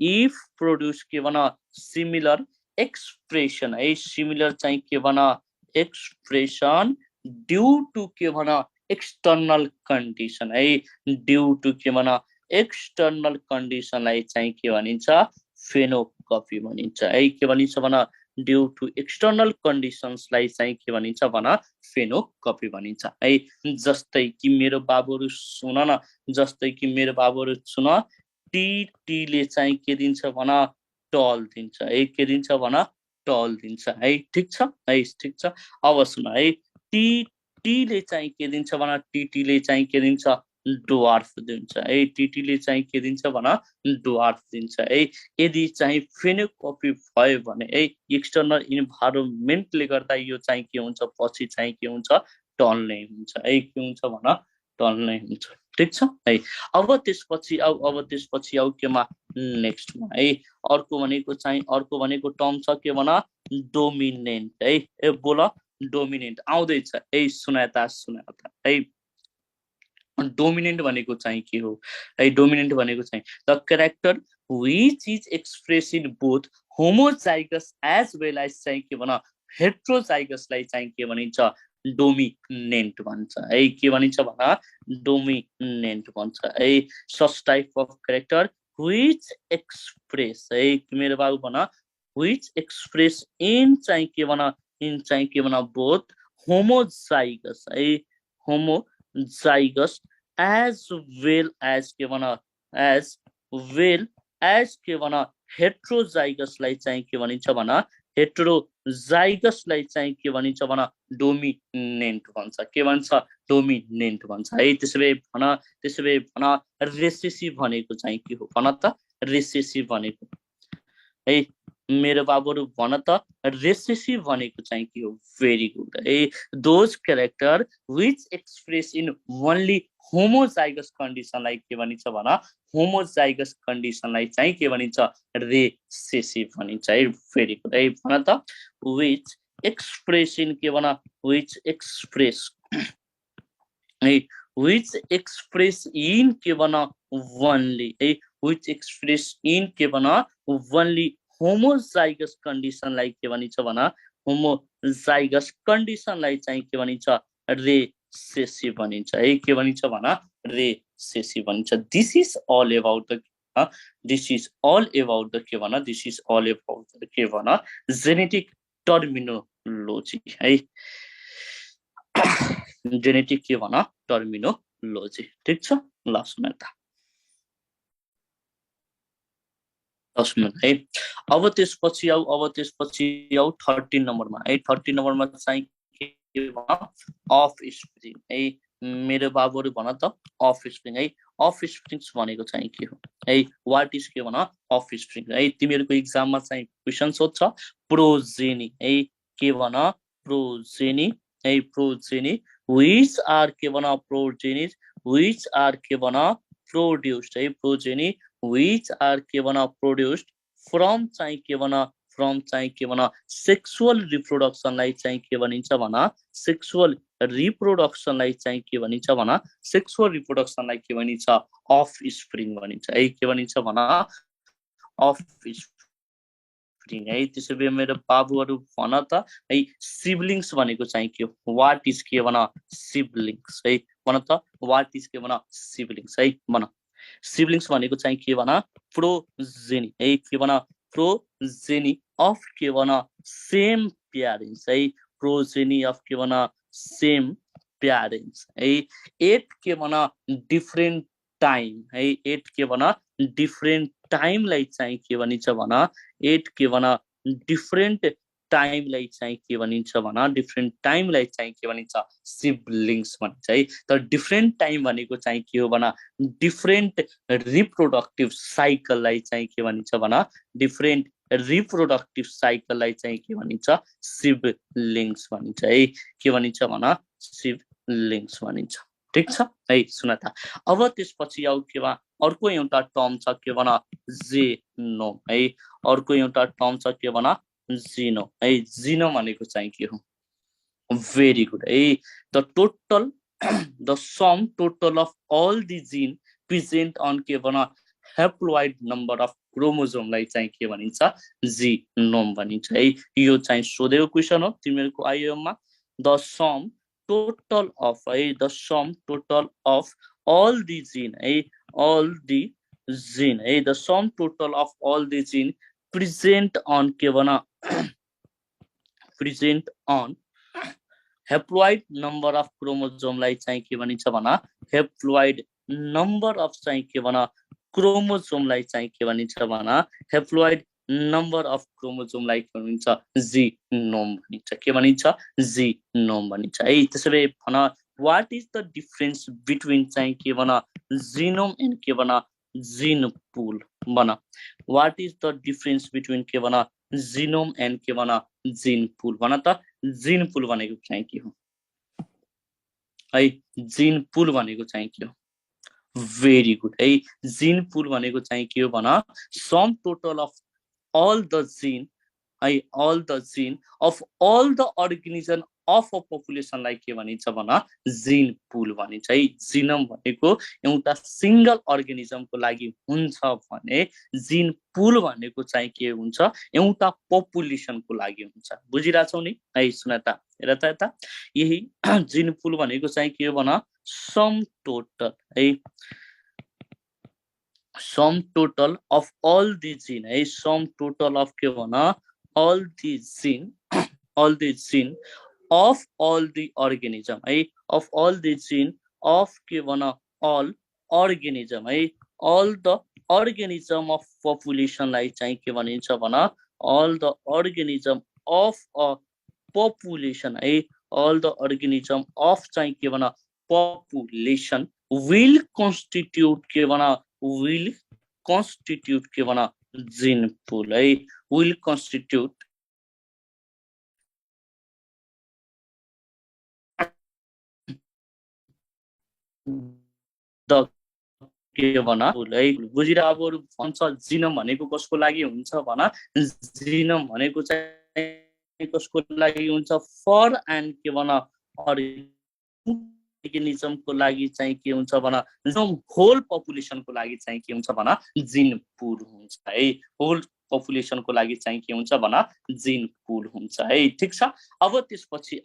if produce के भन similar expression similar चाहिँ के भन expression due to के भन external condition due to के भन एक्सटर्नल कन्डिसनलाई चाहिँ के भनिन्छ फेनोकपी भनिन्छ के भनिन्छ भन ड्यू टु एक्सटर्नल कन्डिसन्सलाई चाहिँ के भनिन्छ भन फेनोकपी भनिन्छ जस्तै कि मेरो बाबुहरू सुन न जस्तै कि मेरो बाबुहरू सुन टीले चाहिँ के दिन्छ भन टल दिन्छ के दिन्छ भन टल दिन्छ ठिक छ अब सुन टीले चाहिँ के दिन्छ भन टीले चाहिँ के दिन्छ डुवार्फ दिन्छ टीटीले चाहिँ के दिन्छ भन डुवार्फ दिन्छ यदि चाहिँ फेनोकपी भयो भने एक्सटर्नल इन्भाइरोमेन्टले गर्दा यो चाहिँ के हुन्छ पछि चाहिँ के हुन्छ टल नै हुन्छ के हुन्छ भन टल नै हुन्छ। ठिक छ अब त्यसपछि आऊ केमा नेक्स्टमा अर्को भनेको टर्म छ के भन डोमिनेन्ट बोल डोमिनेन्ट आउँदैछ सुनाता डोमिनेन्ट भनेको चाहिँ के हो डोमिनेन्ट भनेको चाहिँ the character which is express in both homozygous as well as चाहिँ के भन हेट्रोजाइगसलाई चाहिँ के भनिन्छ डोमिनेन्ट भन्छ है के भनिन्छ भन्दा डोमिनेन्ट भन्छ है such type of character which express है मेरो बाबु भन व्हिच एक्सप्रेस इन चाहिँ के भन इन चाहिँ के भन बोथ होमोजाइगस है होमोजाइगस एज वेल एज के भन एज वेल एज के भन हेट्रोजाइगसलाई चाहिँ के भनिन्छ भन हेट्रोजाइगसलाई चाहिँ के भनिन्छ भन डोमिनेन्ट भन्छ के भन्छ डोमिनेन्ट भन्छ है त्यसो भए भन रेसेसिभ भनेको चाहिँ के हो भन त रेसेसिभ भनेको है मेरो बाबुहरू भन त रेसेसिभ भनेको चाहिँ के हो भेरी गुड है those character which express in only homozygous कन्डिसनलाई के भनिन्छ भन होमोजाइगस कन्डिसनलाई चाहिँ के भनिन्छ रेसेसिभ भनिन्छ है भेरी गुड है भन त व्हिच एक्सप्रेस इन के भन व्हिच एक्सप्रेस है व्हिच एक्सप्रेस इन के भन ओन्ली है व्हिच एक्सप्रेस इन के भन ओन्ली होमोजाइगस कन्डिसनलाई के भनिन्छ भन होमोजाइगस कन्डिसनलाई चाहिँ के भनिन्छ रेसेसिभ भनिन्छ है के भनिन्छ भन रेसेसिभ भनिन्छ this is all about the this is all about the के भन this is all about the के भन जेनेटिक टर्मिनोलोजी है जेनेटिक के भन टर्मिनोलोजी ठीक छ ल सुन त है अब त्यसपछि आऊ 13 नम्बरमा है 13 नम्बरमा चाहिँ अफ स्प्रिङ है मेरो बाबुहरू भन त अफ स्प्रिङ है अफ स्प्रिङ्स भनेको चाहिँ के हो है वाट इज के भन अफ स्प्रिङ है तिमीहरूको इक्जाममा चाहिँ क्वेसन सोध्छ प्रोजेनी है के भन प्रोजेनी है प्रोजेनी व्हिच आर के भन प्रोजेनी व्हिच आर के भन प्रोड्युस्ड है प्रोजेनी which are के भन produced from चाहिँ के भन सेक्सुअल रिप्रोडक्सनलाई चाहिँ के भनिन्छ भन सेक्सुअल रिप्रोडक्सनलाई चाहिँ के भनिन्छ भन सेक्सुअल रिप्रोडक्सनलाई के भनिन्छ अफ स्प्रिङ भनिन्छ है के भनिन्छ भन अफ स्प्रिङ है त्यसो भए मेरो बाबुहरू भन त है सिब्लिङ्स भनेको चाहिँ के हो वाट इज के भन सिब्लिङ्स है भन त वाट इज के भन सिब्लिङ्स है भन सिब्लिङ्स भनेको चाहिँ के भन प्रोजेनी है के भन प्रोजेनी अफ के भन सेम प्यारेन्ट्स है प्रोजेनी अफ के भन सेम प्यारेन्ट्स है एट के भन डिफरेन्ट टाइम है एट के भन डिफरेन्ट टाइमलाई चाहिँ के भनिन्छ भन एट के भन डिफरेन्ट टाइमलाई चाहिँ के भनिन्छ भन डिफरेन्ट टाइमलाई चाहिँ के भनिन्छ सिब्लिङ्स भनिन्छ है तर डिफरेन्ट टाइम भनेको चाहिँ के हो भन डिफरेन्ट रिप्रोडक्टिभ साइकललाई चाहिँ के भनिन्छ भन डिफरेन्ट रिप्रोडक्टिभ साइकललाई चाहिँ के भनिन्छ सिब्लिङ्स भनिन्छ है के भनिन्छ भन सिब्लिङ्स भनिन्छ ठीक छ है सुन त अब त्यसपछि आउ के भन अर्को एउटा टर्म छ के भन जेनोम है अर्को एउटा टर्म छ के भन जीनो है जीनो भनेको चाहिँ के हो भेरी गुड है the total the sum total of all the gene present on के भन हेप्लोइड नम्बर अफ क्रोमोजोमलाई चाहिँ के भनिन्छ जीनोम भनिन्छ है यो चाहिँ सोधेको क्वेसन हो तिमीहरूको आइएममा द सम टोटल अफ है the sum total of all the gene है अल द जीन है the sum total of all the gene present on के भन present on haploid number of chromosome लाई चाहिँ के भनिन्छ भन haploid number of चाहिँ के भन chromosome लाई चाहिँ के भनिन्छ भन haploid number of chromosome लाई के भनिन्छ genome भनिन्छ के भनिन्छ genome भनिन्छ है त्यसो भए भन what is the difference between चाहिँ के भन genome and के भन gene pool भन what is the difference between के भन genome and के भन gene pool भन त gene pool भनेको चाहिँ के हो है gene pool भनेको चाहिँ के हो भेरी गुड है gene pool भनेको चाहिँ के हो भन sum total of all the gene है all the gene of all the organism of a पपुलेसनलाई के भनिन्छ भन जिन पुल भनिन्छ है। जिनम भनेको एउटा सिंगल अर्गानिजमको लागि हुन्छ भने जिन पुल भनेको चाहिँ के हुन्छ एउटा पपुलेसनको लागि हुन्छ। बुझिरहेछौ नि है सुन त हेर त यता यही जिन पुल भनेको चाहिँ के हो भन सम टोटल है sum total of all the gene है सम टोटल अफ के भन all the gene of all the organism है of all the gene of के भन all organism है all the organism of population लाई चाहिँ के भनिन्छ भन all the organism of a population है all the organism of चाहिँ के भन population will constitute के भन will constitute के भन gene pool है will constitute द के भन है बुझिरहेको भन्छ जिनम भनेको कसको लागि हुन्छ भन जिनम भनेको चाहिँ कसको लागि हुन्छ फर एन्ड के भन अर्गानिजमको लागि चाहिँ के हुन्छ भन होल पपुलेसनको लागि चाहिँ के हुन्छ भन जिन पुल हुन्छ है होल पपुलेसनको लागि चाहिँ के हुन्छ भन जिन पुल हुन्छ है ठीक छ। अब त्यसपछि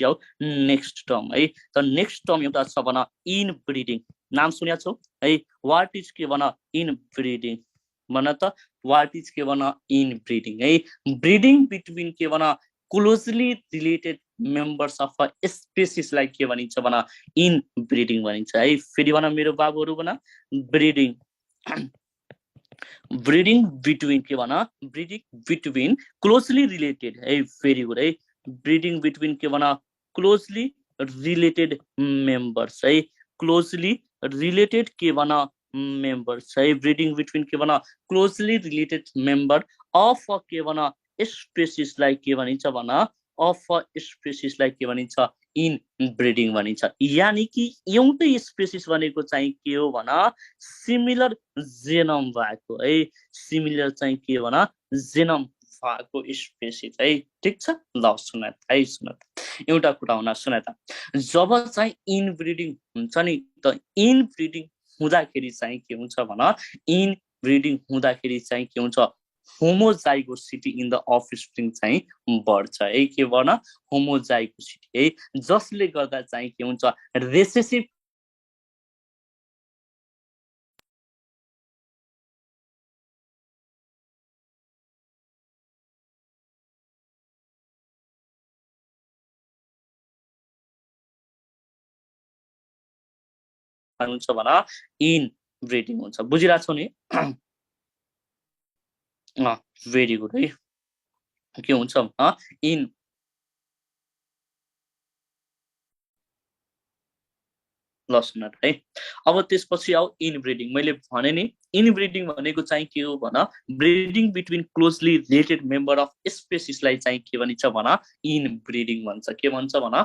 आऊ नेक्स्ट टर्म है त नेक्स्ट टर्म एउटा छ भन इन ब्रिडिङ नाम सुनेको छौ है व्हाट इज के भन इन ब्रिडिङ भन त व्हाट इज के भन इन ब्रिडिङ है ब्रिडिङ बिट्विन के भन closely related members of a species लाई के भनिन्छ भन इन ब्रिडिङ भनिन्छ है। फेरि भन मेरो बाबुहरू भन ब्रिडिङ ब्रिडिङ बिट्विन के भन ब्रिडिङ बिट्विन क्लोजली रिलेटेड है भेरी गुड है ब्रिडिङ बिट्विन के भन क्लोजली रिलेटेड मेम्बर्स है क्लोजली रिलेटेड के भन मेम्बर्स है ब्रिडिङ बिट्विन के भन closely related member of a के भन स्पेसिसलाई के भनिन्छ भन अफ अ स्पेसिसलाई के भनिन्छ इन ब्रिडिङ भनिन्छ। यानी कि एउटै स्पेसिस भनेको चाहिँ के हो भन सिमिलर जेनम भएको है सिमिलर चाहिँ के भन जेनम भएको स्पेसिस है ठीक छ। ल सुन है सुन एउटा कुरा हुन सुन त जब चाहिँ इन ब्रिडिङ हुन्छ नि त इन ब्रिडिङ हुँदाखेरि चाहिँ के हुन्छ भन इन ब्रिडिङ हुँदाखेरि चाहिँ के हुन्छ होमोजाइगोसिटी इन द अफस्प्रिङ चाहिँ बढ्छ है के भन होमोजाइगोसिटी है जसले गर्दा चाहिँ के हुन्छ रेसेसिभ हुन्छ भन इन ब्रिडिङ हुन्छ। बुझिरहेछौ नि भेरी गुड है के हुन्छ इन लसनट है। अब त्यसपछि आऊ इन ब्रिडिङ मैले भने नि इन ब्रिडिङ भनेको चाहिँ के हो भन breeding between closely related member of स्पेसिसलाई चाहिँ के भनिन्छ भन इन ब्रिडिङ भन्छ के भन्छ भन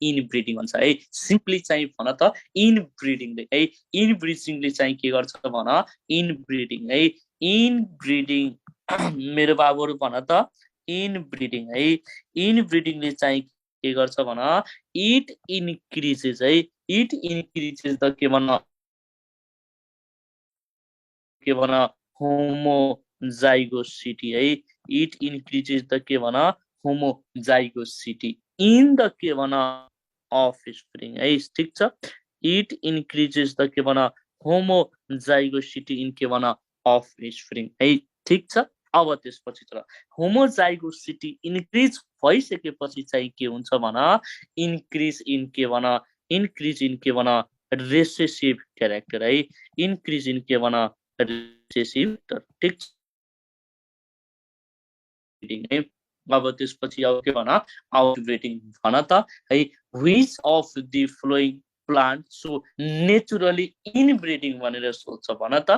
इन ब्रिडिङ भन्छ है सिम्पली चाहिँ भन त इन ब्रिडिङले है इन ब्रिडिङले चाहिँ के गर्छ भन इन ब्रिडिङ है इन ब्रिडिङ मेरो बाबुहरू भन त इन ब्रिडिङ है इन ब्रिडिङले चाहिँ के गर्छ भन इट इन्क्रिजेस है इट इन्क्रिजेस द के भन होमोजाइगोसिटी है इट इन्क्रिजेस द के भन होमोजाइगोसिटी इन द के भन अफस्प्रिङ है ठीक छ इट इन्क्रिजेस द के भन होमोजाइगोसिटी इन के भन अफस्प्रिङ है ठीक छ। अब त्यसपछि तर होमोजाइगोसिटी इन्क्रिज भइसकेपछि चाहिँ के हुन्छ भन इन्क्रिज इन के भन रेसेसिभ क्यारेक्टर है इन्क्रिज इन के भन रेसेसिभ ठीक है। अब त्यसपछि अब के भन आउटब्रिडिङ भन त है which of the flowing plant so naturally inbreeding भनेर सोध्छ भन त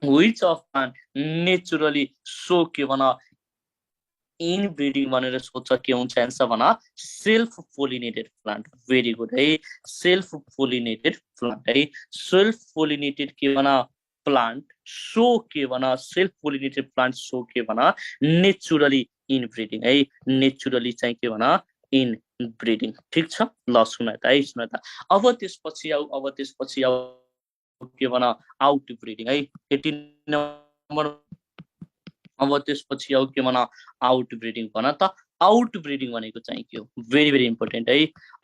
which of plant naturally so के भन इनब्रिडिङ भनेर सोध्छ के हुन्छ एन्सर भन self pollinated plant very good है सेल्फ पोलिनेटेड प्लान्ट है सेल्फ पोलिनेटेड के भन प्लान्ट सो के भन सेल्फ पोलिनेटेड प्लान्ट सो के भन नेचुरली इनब्रिडिङ है नेचुरली चाहिँ के भन इनब्रिडिङ ठीक छ ल सुन त है सुन त अब त्यसपछि आऊ के भन आउटब्रिडिङ है 18 नम्बर अब त्यसपछि आऊ के भन आउटब्रिडिङ भन त आउटब्रिडिङ भनेको चाहिँ के हो भेरी भेरी इम्पोर्टेन्ट है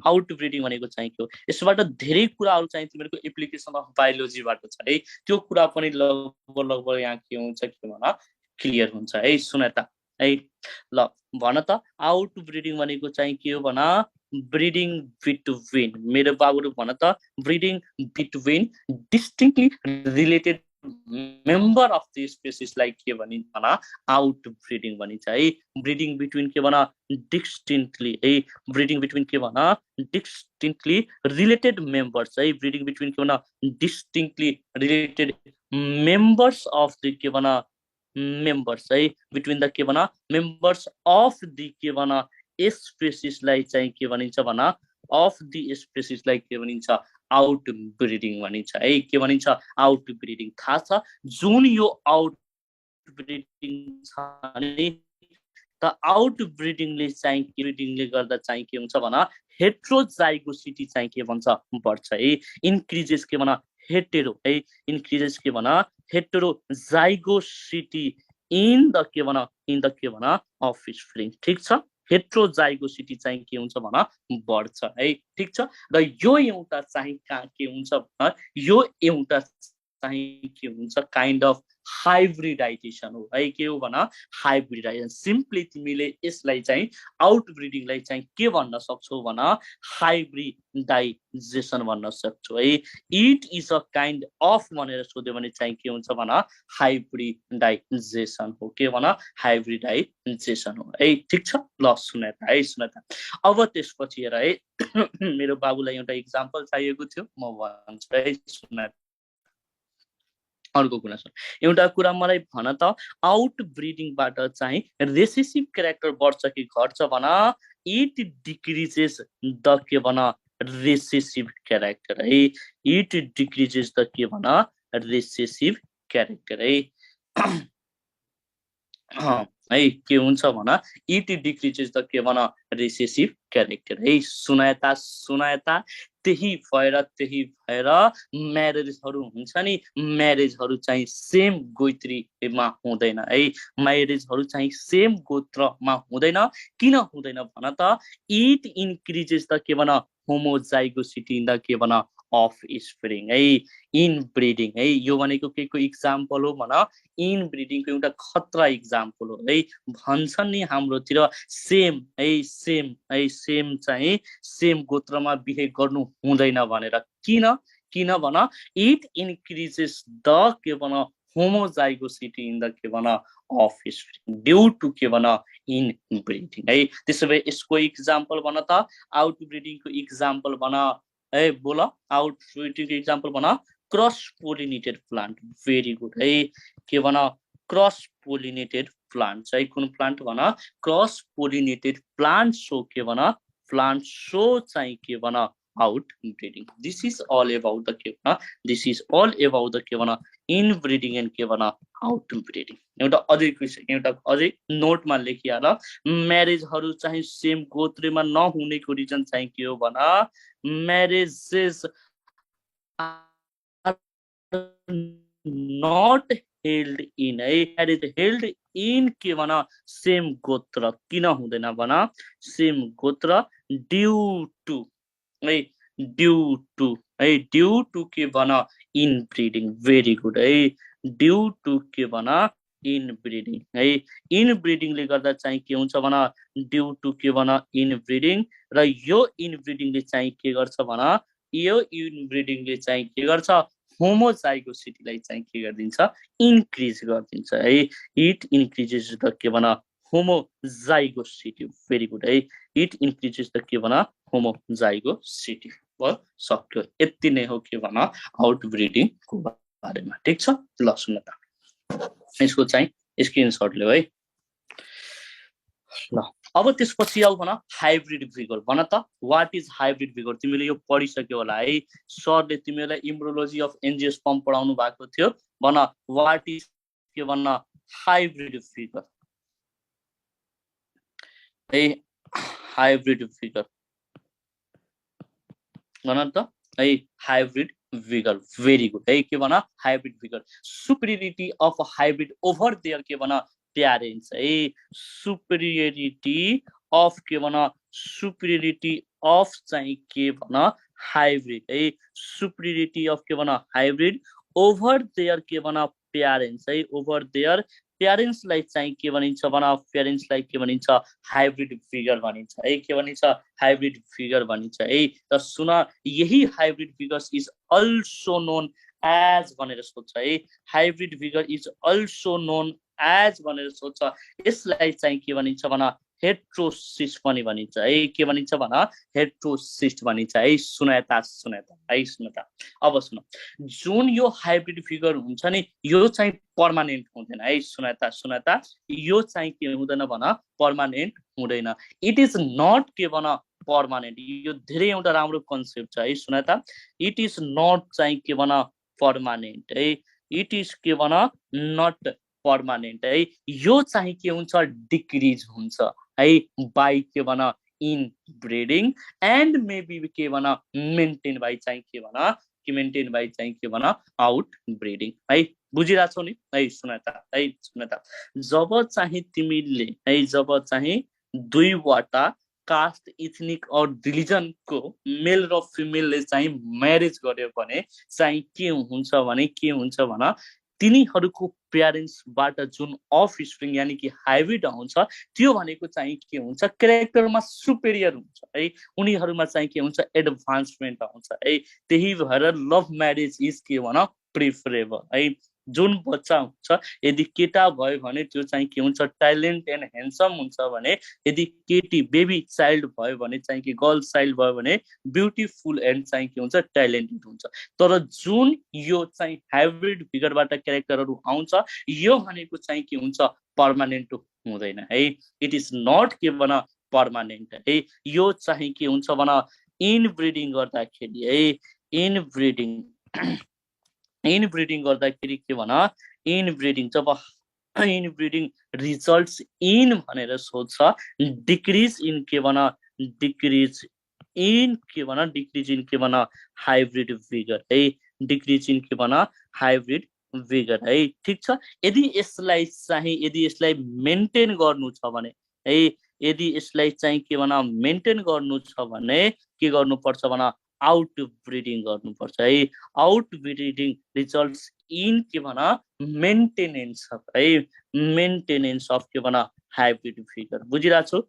आउटब्रिडिङ भनेको चाहिँ के हो यसबाट धेरै कुराहरू चाहिँ तिमीहरूको एप्लिकेसन अफ बायोलोजीबाट छ है त्यो कुरा पनि लगभग यहाँ के हुन्छ के भन क्लियर हुन्छ है सुन त है ल भन त आउटब्रिडिङ भनेको चाहिँ के हो भन ब्रिडिङ बिट्विन मेरो बाबुले भन त breeding between distinctly related member of the स्पेसिसलाई के भनिन्छ भन आउटब्रिडिङ भनिन्छ है ब्रिडिङ बिट्विन के भन डिस्टिङ्क्टली है ब्रिडिङ बिट्विन के भन डिस्टिङ्क्टली रिलेटेड मेम्बर्स है ब्रिडिङ बिट्विन के भन डिस्टिङ्क्टली रिलेटेड मेम्बर्स अफ द के भन मेम्बर्स है बिट्विन द के भन मेम्बर्स अफ द के भन स्पेसिसलाई चाहिँ के भनिन्छ भन अफ द स्पेसिसलाई के भनिन्छ आउटब्रिडिङ भनिन्छ है के भनिन्छ आउटब्रिडिङ थाहा छ जुन यो आउटब्रिडिङ छ नि त आउटब्रिडिङले चाहिँ ब्रिडिङले गर्दा चाहिँ के हुन्छ भन हेट्रोजाइगोसिटी चाहिँ के भन्छ बढ्छ है इन्क्रिजेस के भन हेटेरो है इन्क्रिजेस के भन हेटेरोजाइगोसिटी इन द के भन अफस्प्रिङ ठीक छ हेट्रोजाइगोसिटी चाहिँ के हुन्छ भन बढ्छ है ठीक छ र यो एउटा चाहिँ के हुन्छ भन यो एउटा चाहिँ के हुन्छ काइन्ड अफ हाइब्रिडाइजेसन हो है के हो भन हाइब्रिडाइजेसन सिम्पली तिमीले यसलाई चाहिँ आउटब्रिडिङलाई चाहिँ के भन्न सक्छौ भन हाइब्रिडाइजेसन भन्न सक्छौ है it is a kind of भनेर सोध्यो भने चाहिँ के हुन्छ भन हाइब्रिडाइजेसन हो के भन हाइब्रिडाइजेसन हो है ठीक छ ल सुन त है सुन त अब त्यसपछि हेर है मेरो बाबुलाई एउटा इक्जाम्पल चाहिएको थियो म भन्छु है सुन अर्को कुरा सुन एउटा कुरा मलाई भन त आउटब्रिडिङबाट चाहिँ रेसेसिभ क्यारेक्टर बढ्छ कि घट्छ भन इट डिक्रिजेस द के भन रेसेसिभ क्यारेक्टर है इट डिक्रिजेस द के भन रेसेसिभ क्यारेक्टर है है के हुन्छ भन इट डिक्रिजेस द के भन रेसेसिभ क्यारेक्टर है सुनायता त्यही भएर म्यारेजहरू हुन्छ नि म्यारेजहरू चाहिँ सेम गोत्रीमा हुँदैन है म्यारेजहरू चाहिँ सेम गोत्रमा हुँदैन किन हुँदैन भन त इट इन्क्रिजेस द के भन होमोजाइगोसिटी इन द के भन अफ स्प्रिङ है इनब्रिडिङ है यो भनेको के को इक्जाम्पल हो भन इनब्रिडिङको एउटा खतरा इक्जाम्पल हो है भन्छन् नि हाम्रोतिर सेम चाहिँ सेम गोत्रमा बिहे गर्नु हुँदैन भनेर किन भन इट इन्क्रिजेस द के भन होमोजाइगोसिटी इन द के भन अफ स्प्रिङ ड्यू टु के भन इनब्रिडिङ है त्यसो भए यसको इक्जाम्पल भन त आउटब्रिडिङको इक्जाम्पल भन है बोल आउटब्रिडिङको इक्जाम्पल भन cross pollinated plant very good है के भन क्रस पोलिनेटेड प्लान्ट है कुन प्लान्ट भन क्रस पोलिनेटेड प्लान्ट सो के भन प्लान्ट सो चाहिँ के भन outbreeding this is all about the के भन this is all about the के भन इनब्रिडिङ एन्ड के भन आउटब्रिडिङ एउटा अझै नोटमा लेखिहाल म्यारेजहरू चाहिँ सेम गोत्रमा नहुनेको रिजन चाहिँ के हो भन म्यारेजेस नट हेल्ड इन है म्यारेज हेल्ड इन के भन सेम गोत्र किन हुँदैन भन सेम गोत्र ड्यू टु के भन इनब्रिडिङ भेरी गुड है ड्यू टु के भन इनब्रिडिङ है इनब्रिडिङले गर्दा चाहिँ के हुन्छ भन ड्यू टु के भन इनब्रिडिङ र यो इनब्रिडिङले चाहिँ के गर्छ भन यो इनब्रिडिङले चाहिँ के गर्छ होमोजाइगोसिटीलाई चाहिँ के गरिदिन्छ इन्क्रिज गरिदिन्छ है इट इन्क्रिजेस द के भन होमोजाइगोसिटी भेरी गुड है इट इन्क्रिजेस द के भन होमोजाइगोसिटी सक्यो यति नै हो के भन आउटब्रिडिङको बारेमा ठीक छ ल सुन त यसको चाहिँ स्क्रिनशट लिऊ है ल अब त्यसपछि आऊ भन हाइब्रिड भिगोर भन त व्हाट इज हाइब्रिड भिगोर तिमीले यो पढिसक्यो होला है सरले तिमीलाई इम्ब्रोलोजी अफ एन्जियोस्पर्म पढाउनु भएको थियो भन व्हाट इज के भन्न हाइब्रिड भिगोर है हाइब्रिड फिगर भन त है हाइब्रिड फिगर भेरी गुड है के भन hybrid vigour superiority of hybrid over their के भन प्यारेन्ट्स है सुपिरियरिटी अफ के भन सुपिरियरिटी अफ चाहिँ के भन हाइब्रिड है सुपिरियरिटी अफ के भन हाइब्रिड ओभर देयर के भन प्यारेन्ट्स है ओभर देयर प्यारेन्ट्सलाई चाहिँ के भनिन्छ भन प्यारेन्ट्सलाई के भनिन्छ हाइब्रिड फिगर भनिन्छ है के भनिन्छ हाइब्रिड फिगर भनिन्छ है त सुन यही hybrid vigours is also known as भनेर सोध्छ है hybrid vigour is also known as भनेर सोध्छ यसलाई चाहिँ के भनिन्छ भन हेट्रोसिस्ट पनि भनिन्छ है के भनिन्छ भन हेट्रोसिस्ट भनिन्छ है सुनता सुनता है सुनता अब सुन जुन यो हाइब्रिड फिगर हुन्छ नि यो चाहिँ पर्मानेन्ट हुँदैन है सुनता सुनता यो चाहिँ के हुँदैन भन पर्मानेन्ट हुँदैन इट इज नट के भन पर्मानेन्ट यो धेरै एउटा राम्रो कन्सेप्ट छ है सुनता इट इज नट चाहिँ के भन पर्मानेन्ट है इट इज के भन नट पर्मानेन्ट है यो चाहिँ के हुन्छ डिक्रिज हुन्छ है बाई के भन इन ब्रिडिङ एन्ड मेबी के भन मेन्टेन बाई चाहिँ के भन कि मेन्टेन बाई चाहिँ के भन आउट ब्रिडिङ है बुझिरहेछौ नि है सुनता जब चाहिँ तिमीले है जब चाहिँ दुईवटा कास्ट इथनिक और रिलिजनको मेल र फिमेलले चाहिँ म्यारेज गर्यो भने चाहिँ के हुन्छ भने के हुन्छ भन तिनीहरूको प्यारेन्ट्सबाट जुन अफ स्प्रिङ यानी कि हाइब्रिड आउँछ त्यो भनेको चाहिँ के हुन्छ क्यारेक्टरमा सुपेरियर हुन्छ है उनीहरूमा चाहिँ के हुन्छ एडभान्समेन्ट आउँछ है त्यही भएर लभ म्यारेज इज के भन प्रिफरेबल है जुन बच्चा हुन्छ यदि केटा भयो भने त्यो चाहिँ के हुन्छ ट्यालेन्ट एन्ड ह्यान्डसम हुन्छ भने यदि केटी बेबी चाइल्ड भयो भने चाहिँ कि गर्ल चाइल्ड भयो भने ब्युटिफुल एन्ड चाहिँ के हुन्छ ट्यालेन्टेड हुन्छ तर जुन यो चाहिँ हाइब्रिड फिगरबाट क्यारेक्टरहरू आउँछ यो भनेको चाहिँ के हुन्छ पर्मानेन्ट हुँदैन है इट इज नट के भन पर्मानेन्ट है यो चाहिँ के हुन्छ भन इनब्रिडिङ गर्दाखेरि है इनब्रिडिङ गर्दाखेरि के भन इनब्रिडिङ जब इनब्रिडिङ रिजल्ट्स इन भनेर सोध्छ डिक्रिज इन के भन डिक्रिज इन के भन हाइब्रिड फिगर है डिक्रिज इन के भन हाइब्रिड फिगर है ठिक छ यदि यसलाई मेन्टेन गर्नु छ भने है यदि यसलाई चाहिँ के भन मेन्टेन गर्नु छ भने के गर्नुपर्छ भन आउट ब्रिडिङ गर्नुपर्छ है आउट ब्रिडिङ रिजल्ट्स इन के भन मेन्टेनेन्स है मेन्टेनेन्स अफ के भन हाइब्रिड फिगर बुझिरहेको छु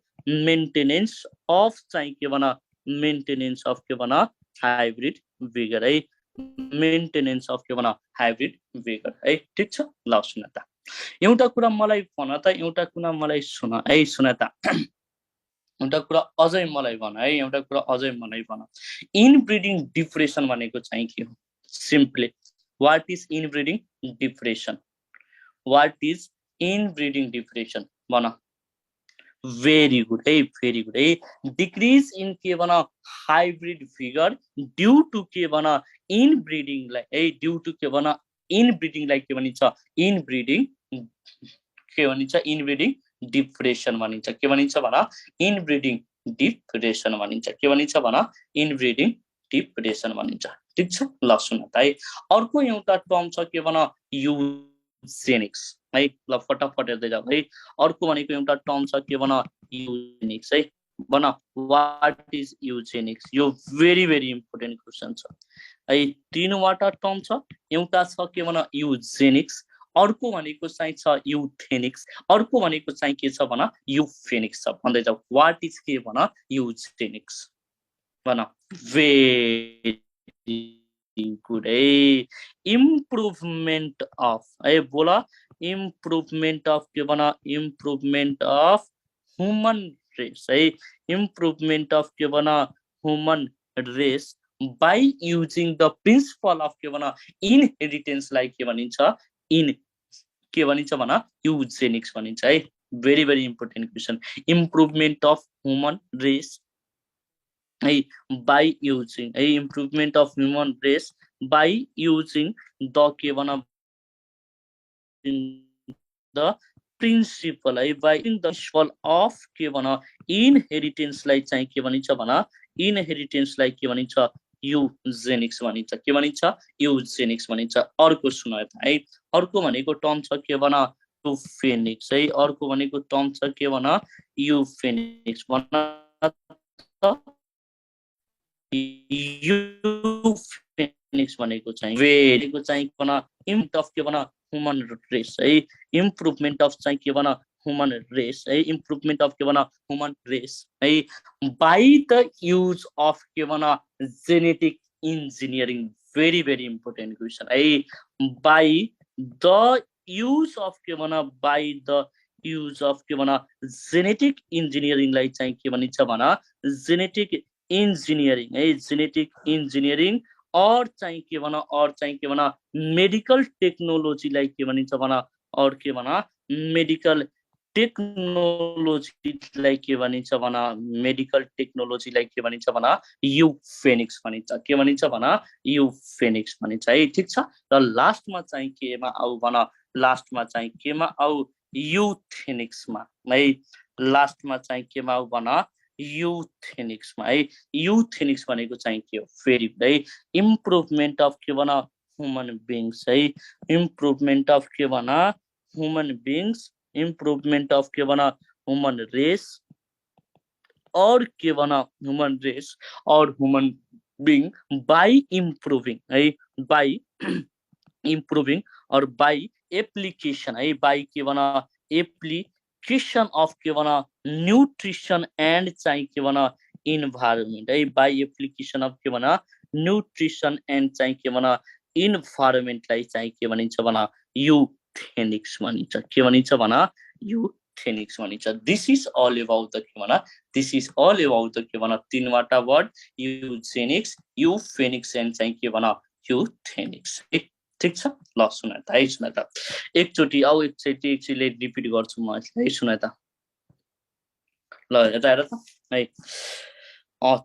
मेन्टेनेन्स अफ चाहिँ के भन मेन्टेनेन्स अफ के भन हाइब्रिड फिगर है मेन्टेनेन्स अफ के भन हाइब्रिड फिगर है ठिक छ ल सुन त एउटा कुरा मलाई भन त एउटा कुरा मलाई सुन है सुन त एउटा कुरा अझै मलाई भन है एउटा कुरा अझै मलाई भन इनब्रिडिङ डिप्रेसन भनेको चाहिँ के हो simply what is inbreeding depression what is inbreeding depression भन भेरी गुड है डिक्रिज इन के भन हाइब्रिड फिगर ड्यू टु के भन इनब्रिडिङलाई है ड्यू टु के भन इनब्रिडिङलाई के भनिन्छ इनब्रिडिङ के भनिन्छ इनब्रिडिङ डिप्रेसन भनिन्छ के भनिन्छ भन इनब्रिडिङ डिप्रेसन भनिन्छ के भनिन्छ भन इनब्रिडिङ डिप्रेसन भनिन्छ ठिक छ ल सुन त है अर्को एउटा टर्म छ के भन युजेनिक्स है ल फटाफट हेर्दै जाऊ है अर्को भनेको एउटा टर्म छ के भन युजेनिक्स है भन व्हाट इज युजेनिक्स यो भेरी भेरी इम्पोर्टेन्ट क्वेसन छ है तीनवटा टर्म छ एउटा छ के भन युजेनिक्स अर्को भनेको चाहिँ छ युथेनिक्स अर्को भनेको चाहिँ के छ भन युफेनिक्स छ भन्दै जाऊ व्हाट इज के भन युजेनिक्स भन भेरी गुड है इम्प्रुभमेन्ट अफ है बोला इम्प्रुभमेन्ट अफ के भन इम्प्रुभमेन्ट अफ ह्युमन रेस है इम्प्रुभमेन्ट अफ के भन human race by using the principle of के भन इनहेरिटेन्सलाई के भनिन्छ इन के भनिन्छ भन युजेनिक्स भनिन्छ है very very important question improvement of human race है बाई युजिङ है improvement of human race by using the के भन द प्रिन्सिपल है बाइ द प्रिन्सिपल अफ के भन इनहेरिटेन्सलाई चाहिँ के भनिन्छ भन इनहेरिटेन्सलाई के भनिन्छ यूजेनिक्स भनिन्छ के भनिन्छ यूजेनिक्स भनिन्छ अर्को सुन है अर्को भनेको टर्म छ के भन यूफेनिक्स है अर्को भनेको टर्म छ के भन यूफेनिक्स भन यूफेनिक्स भनेको चाहिँ वेको चाहिँ भन इम्प्रुभमेन्ट अफ के भन ह्युमन रेस है इम्प्रुभमेन्ट अफ चाहिँ के भन ह्युमन रेस है इम्प्रुभमेन्ट अफ के भन ह्युमन रेस है बाइ द युज अफ के भन genetic engineering very very important question है बाइ द युज अफ के भन बाइ द युज अफ के भन जेनेटिक इन्जिनियरिङलाई चाहिँ के भनिन्छ भन जेनेटिक इन्जिनियरिङ है जेनेटिक इन्जिनियरिङ और चाहिँ के भन मेडिकल टेक्नोलोजीलाई के भनिन्छ भन और के भन मेडिकल टेक्नोलोजीलाई के भनिन्छ भन मेडिकल टेक्नोलोजीलाई के भनिन्छ भन यूफेनिक्स भनिन्छ के भनिन्छ भन यूफेनिक्स भनिन्छ है ठीक छ र लास्टमा चाहिँ केमा आउ भन लास्टमा चाहिँ केमा आउ यूथेनिक्समा है लास्टमा चाहिँ केमा आउ भन यूथेनिक्समा है यूथेनिक्स भनेको चाहिँ के हो फेरि है इम्प्रुभमेन्ट अफ के भन ह्युमन बिङ्स है इम्प्रुभमेन्ट अफ के भन ह्युमन बिङ्स इम्प्रुभमेन्ट अफ के भन ह्युमन रेस और के भन ह्युमन रेस और ह्युमन बिङ बाई इम्प्रुभिङ है बाई इम्प्रुभिङ और बाई एप्लिकेसन है बाई के भन एप्लिकेसन अफ के भन न्युट्रिसन एन्ड चाहिँ के भन इन्भाइरोमेन्ट है बाई एप्लिकेसन अफ के भन न्युट्रिसन एन्ड चाहिँ के भन इन्भाइरोमेन्टलाई चाहिँ के भनिन्छ भन यूथेनिक्स भनिन्छ के भनिन्छ भन यूथेनिक्स भनिन्छ this is all about the के भन this is all about the के भन तीनवटा वर्ड यूजेनिक्स यूफेनिक्स एन्ड चाहिँ के भन यूथेनिक्स ठीक छ ल सुन त है सुन त एकचोटि आउ एकचोटि रिपिट गर्छु म है सुन त ल यता हेर त है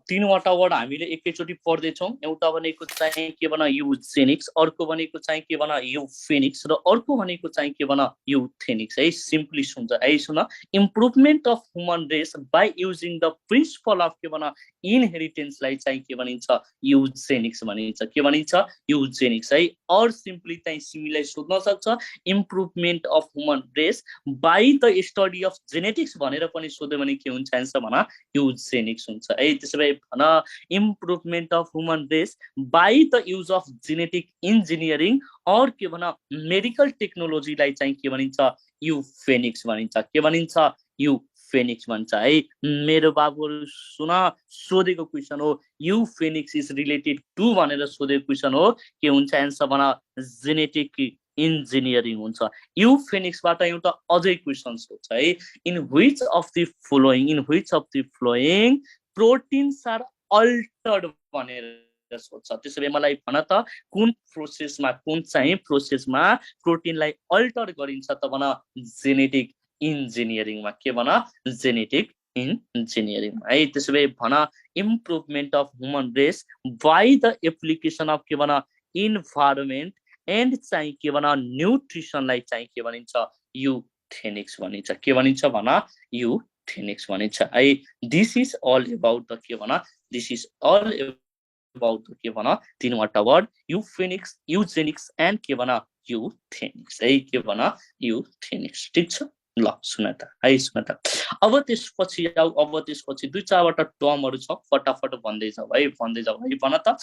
तीनवटा वर्ड हामीले एकैचोटि पढ्दैछौँ एउटा भनेको चाहिँ के भन यूजेनिक्स अर्को भनेको चाहिँ के भन यूफेनिक्स र अर्को भनेको चाहिँ के भन यूथेनिक्स है सिम्पली सुन्छ है सुन improvement of human race by using the principle of के भन इनहेरिटेन्सलाई चाहिँ के भनिन्छ यूजेनिक्स भनिन्छ के भनिन्छ यूजेनिक्स है और सिम्पली चाहिँ सिमीलाई सोध्न सक्छ improvement of human race by the study of genetics भनेर पनि सोध्यो भने के हुन्छ एन्सर भन यूजेनिक्स हुन्छ है त्यसो भए भन improvement of human race by the use of genetic engineering और के भन मेडिकल टेक्नोलोजीलाई चाहिँ के भनिन्छ यूफेनिक्स भनिन्छ के भनिन्छ यूफेनिक्स भन्छ है मेरो बाबुहरू सुन सोधेको क्वेसन हो यूफेनिक्स इज रिलेटेड टु भनेर सोधेको क्वेसन हो के हुन्छ एन्सर भन जेनेटिक इन्जिनियरिङ हुन्छ यूफेनिक्सबाट एउटा अझै क्वेसन सोध्छ है in which of the following proteins are altered भनेर सोध्छ त्यसो भए मलाई भन त कुन प्रोसेसमा कुन चाहिँ प्रोसेसमा प्रोटिनलाई अल्टर गरिन्छ त भन जेनेटिक इन्जिनियरिङमा के भन जेनेटिक इन्जिनियरिङ है त्यसो भए भन improvement of human race by the application of के भन इन्भाइरोमेन्ट एन्ड चाहिँ के भन न्युट्रिसनलाई चाहिँ के भनिन्छ यूथेनिक्स भनिन्छ के भनिन्छ भन यूथेनिक्स भनिन्छ है this is all about the के भन this is all about the के भन तीनवटा वर्ड यूफेनिक्स यूजेनिक्स एन्ड के भन यूथेनिक्स है के भन यूथेनिक्स ठीक छ ल सुन त है सुन त अब त्यसपछि दुई चारवटा टर्महरु छ फटाफट भन्दै जाऊ है भन त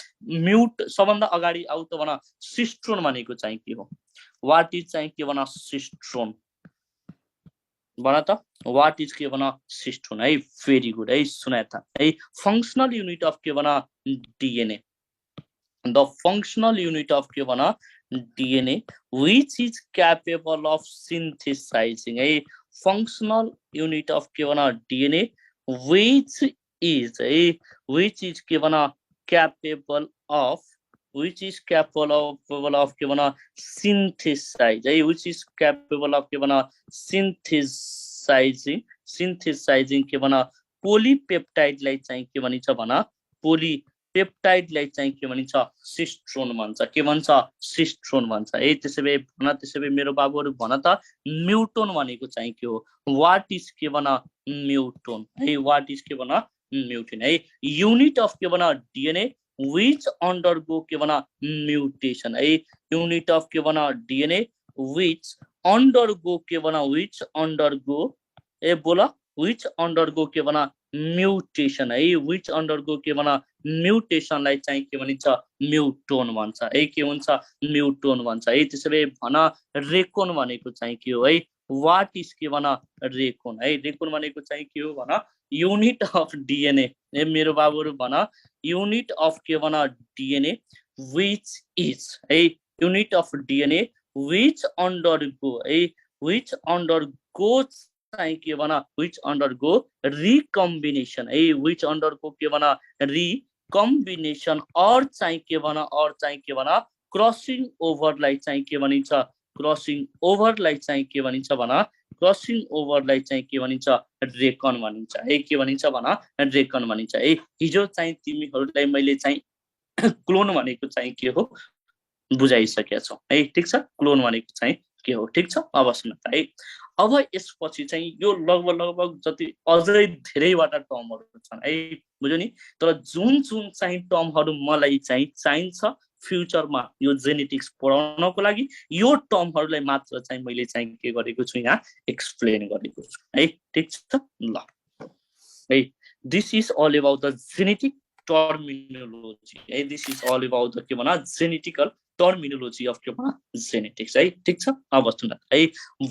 म्युट सबभन्दा अगाडि आउ त भन सिस्ट्रोन भनेको चाहिँ के हो व्हाट इज चाहिँ के भन सिस्ट्रोन भन त व्हाट इज के भन सिस्ट्रोन है भेरी गुड है सुन त है फंक्शनल युनिट अफ के भन DNA the functional unit of के भन DNA which is capable of synthesizing a functional unit of के भन DNA which is के भन capable of के भन synthesize which is capable of के भन synthesizing के भन पोलिपेप्टाइडलाई चाहिँ के भनिन्छ भन पोलिपेप्टाइड पेप्टाइडलाई चाहिँ के भनिन्छ सिस्ट्रोन भन्छ के भन्छ सिस्ट्रोन भन्छ है त्यसैले मेरो बाबुहरु भन त म्युटोन भनेको चाहिँ के हो व्हाट इज के भन म्युटोन है व्हाट इज के भन म्युटोन है युनिट अफ के भन डीएनए which undergo के भन म्युटेसन है युनिट अफ के भन डीएनए which undergo के भन which undergo ए बोला which undergo के भन म्युटेसन है which undergo के भन म्युटेसनलाई चाहिँ के भनिन्छ म्युटोन भन्छ है के हुन्छ म्युटोन भन्छ है त्यसैले भन रेकोन भनेको चाहिँ के हो है व्हाट इज के भन रेकोन है रेकोन भनेको चाहिँ के हो भन युनिट अफ डीएनए ए मेरो बाबुहरु भन युनिट अफ के भन डीएनए which is है unit of DNA which undergo है which undergo चाहिँ के भन which undergo recombination है which undergo के भन recombination और चाहिँ के भन क्रसिङ ओभरलाई चाहिँ के भनिन्छ क्रसिङ ओभरलाई चाहिँ के भनिन्छ भन क्रसिङ ओभरलाई चाहिँ के भनिन्छ रेकन भनिन्छ है के भनिन्छ भन रेकन भनिन्छ है हिजो चाहिँ तिमीहरुलाई मैले चाहिँ क्लोन भनेको चाहिँ के हो बुझाइसकेका छौ है ठीक छ क्लोन भनेको चाहिँ के हो ठीक छ अब सुन त है अब यसपछि चाहिँ यो लगभग जति अझै धेरैवटा टर्महरु छन् है बुझ्यो नि तर जुन चाहिँ टर्महरु मलाई चाहिँ चाहिन्छ फ्युचरमा यो जेनेटिक्स पढाउनको लागि यो टर्महरुलाई मात्र चाहिँ मैले चाहिँ के गरेको छु यहाँ एक्सप्लेन गरेको छु है ठीक छ ल है this is all about the genetic terminology है this is all about the के भन जेनेटिकल टर्मिनोलोजी अफ के भन जेनेटिक्स है ठीक छ अब सुन है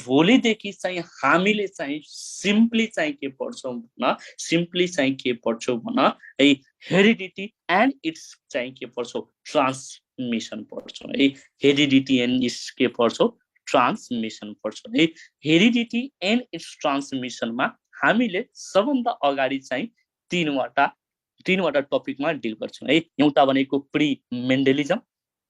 भोलिदेखि चाहिँ हामीले चाहिँ सिम्पली चाहिँ के पढ्छौं भन सिम्पली चाहिँ के पढ्छौं भन है हेरिडिटी एन्ड इट्स चाहिँ के पढ्छौं ट्रान्समिसन पढ्छौं है हेरिडिटी एन्ड इट्स के पढ्छौं ट्रान्समिसन पढ्छौं है हेरिडिटी एन्ड इट्स ट्रान्समिसनमा हामीले सबभन्दा अगाडि चाहिँ तीनवटा टपिकमा डिल गर्छौं है एउटा भनेको प्री मेन्डेलिजम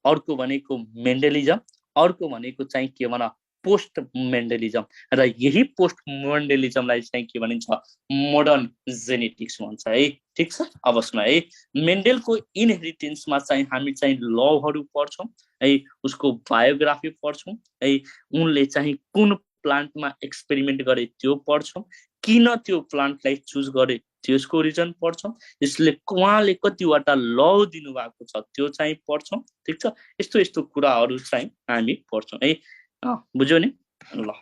अर्को भनेको मेन्डेलिजम अर्को भनेको चाहिँ के भन पोस्ट मेन्डेलिजम र यही पोस्ट मेन्डेलिजमलाई चाहिँ के भनिन्छ मोडर्न जेनेटिक्स भन्छ है ठीक छ अब सुन है मेन्डेलको इनहेरिटेन्समा चाहिँ हामी चाहिँ लहरु पढ्छौं है उसको बायोग्राफी पढ्छौं है उनले चाहिँ कुन प्लान्टमा एक्सपेरिमेन्ट गरे त्यो पढ्छौं किन त्यो प्लान्टलाई चुज गरे त्यसको रिजन पढ्छौं यसले उहाँले कतिवटा ल दिनु भएको छ त्यो चाहिँ पढ्छौं ठीक छ यस्तो कुराहरु चाहिँ हामी पढ्छौं है बुझ्यौ नि ल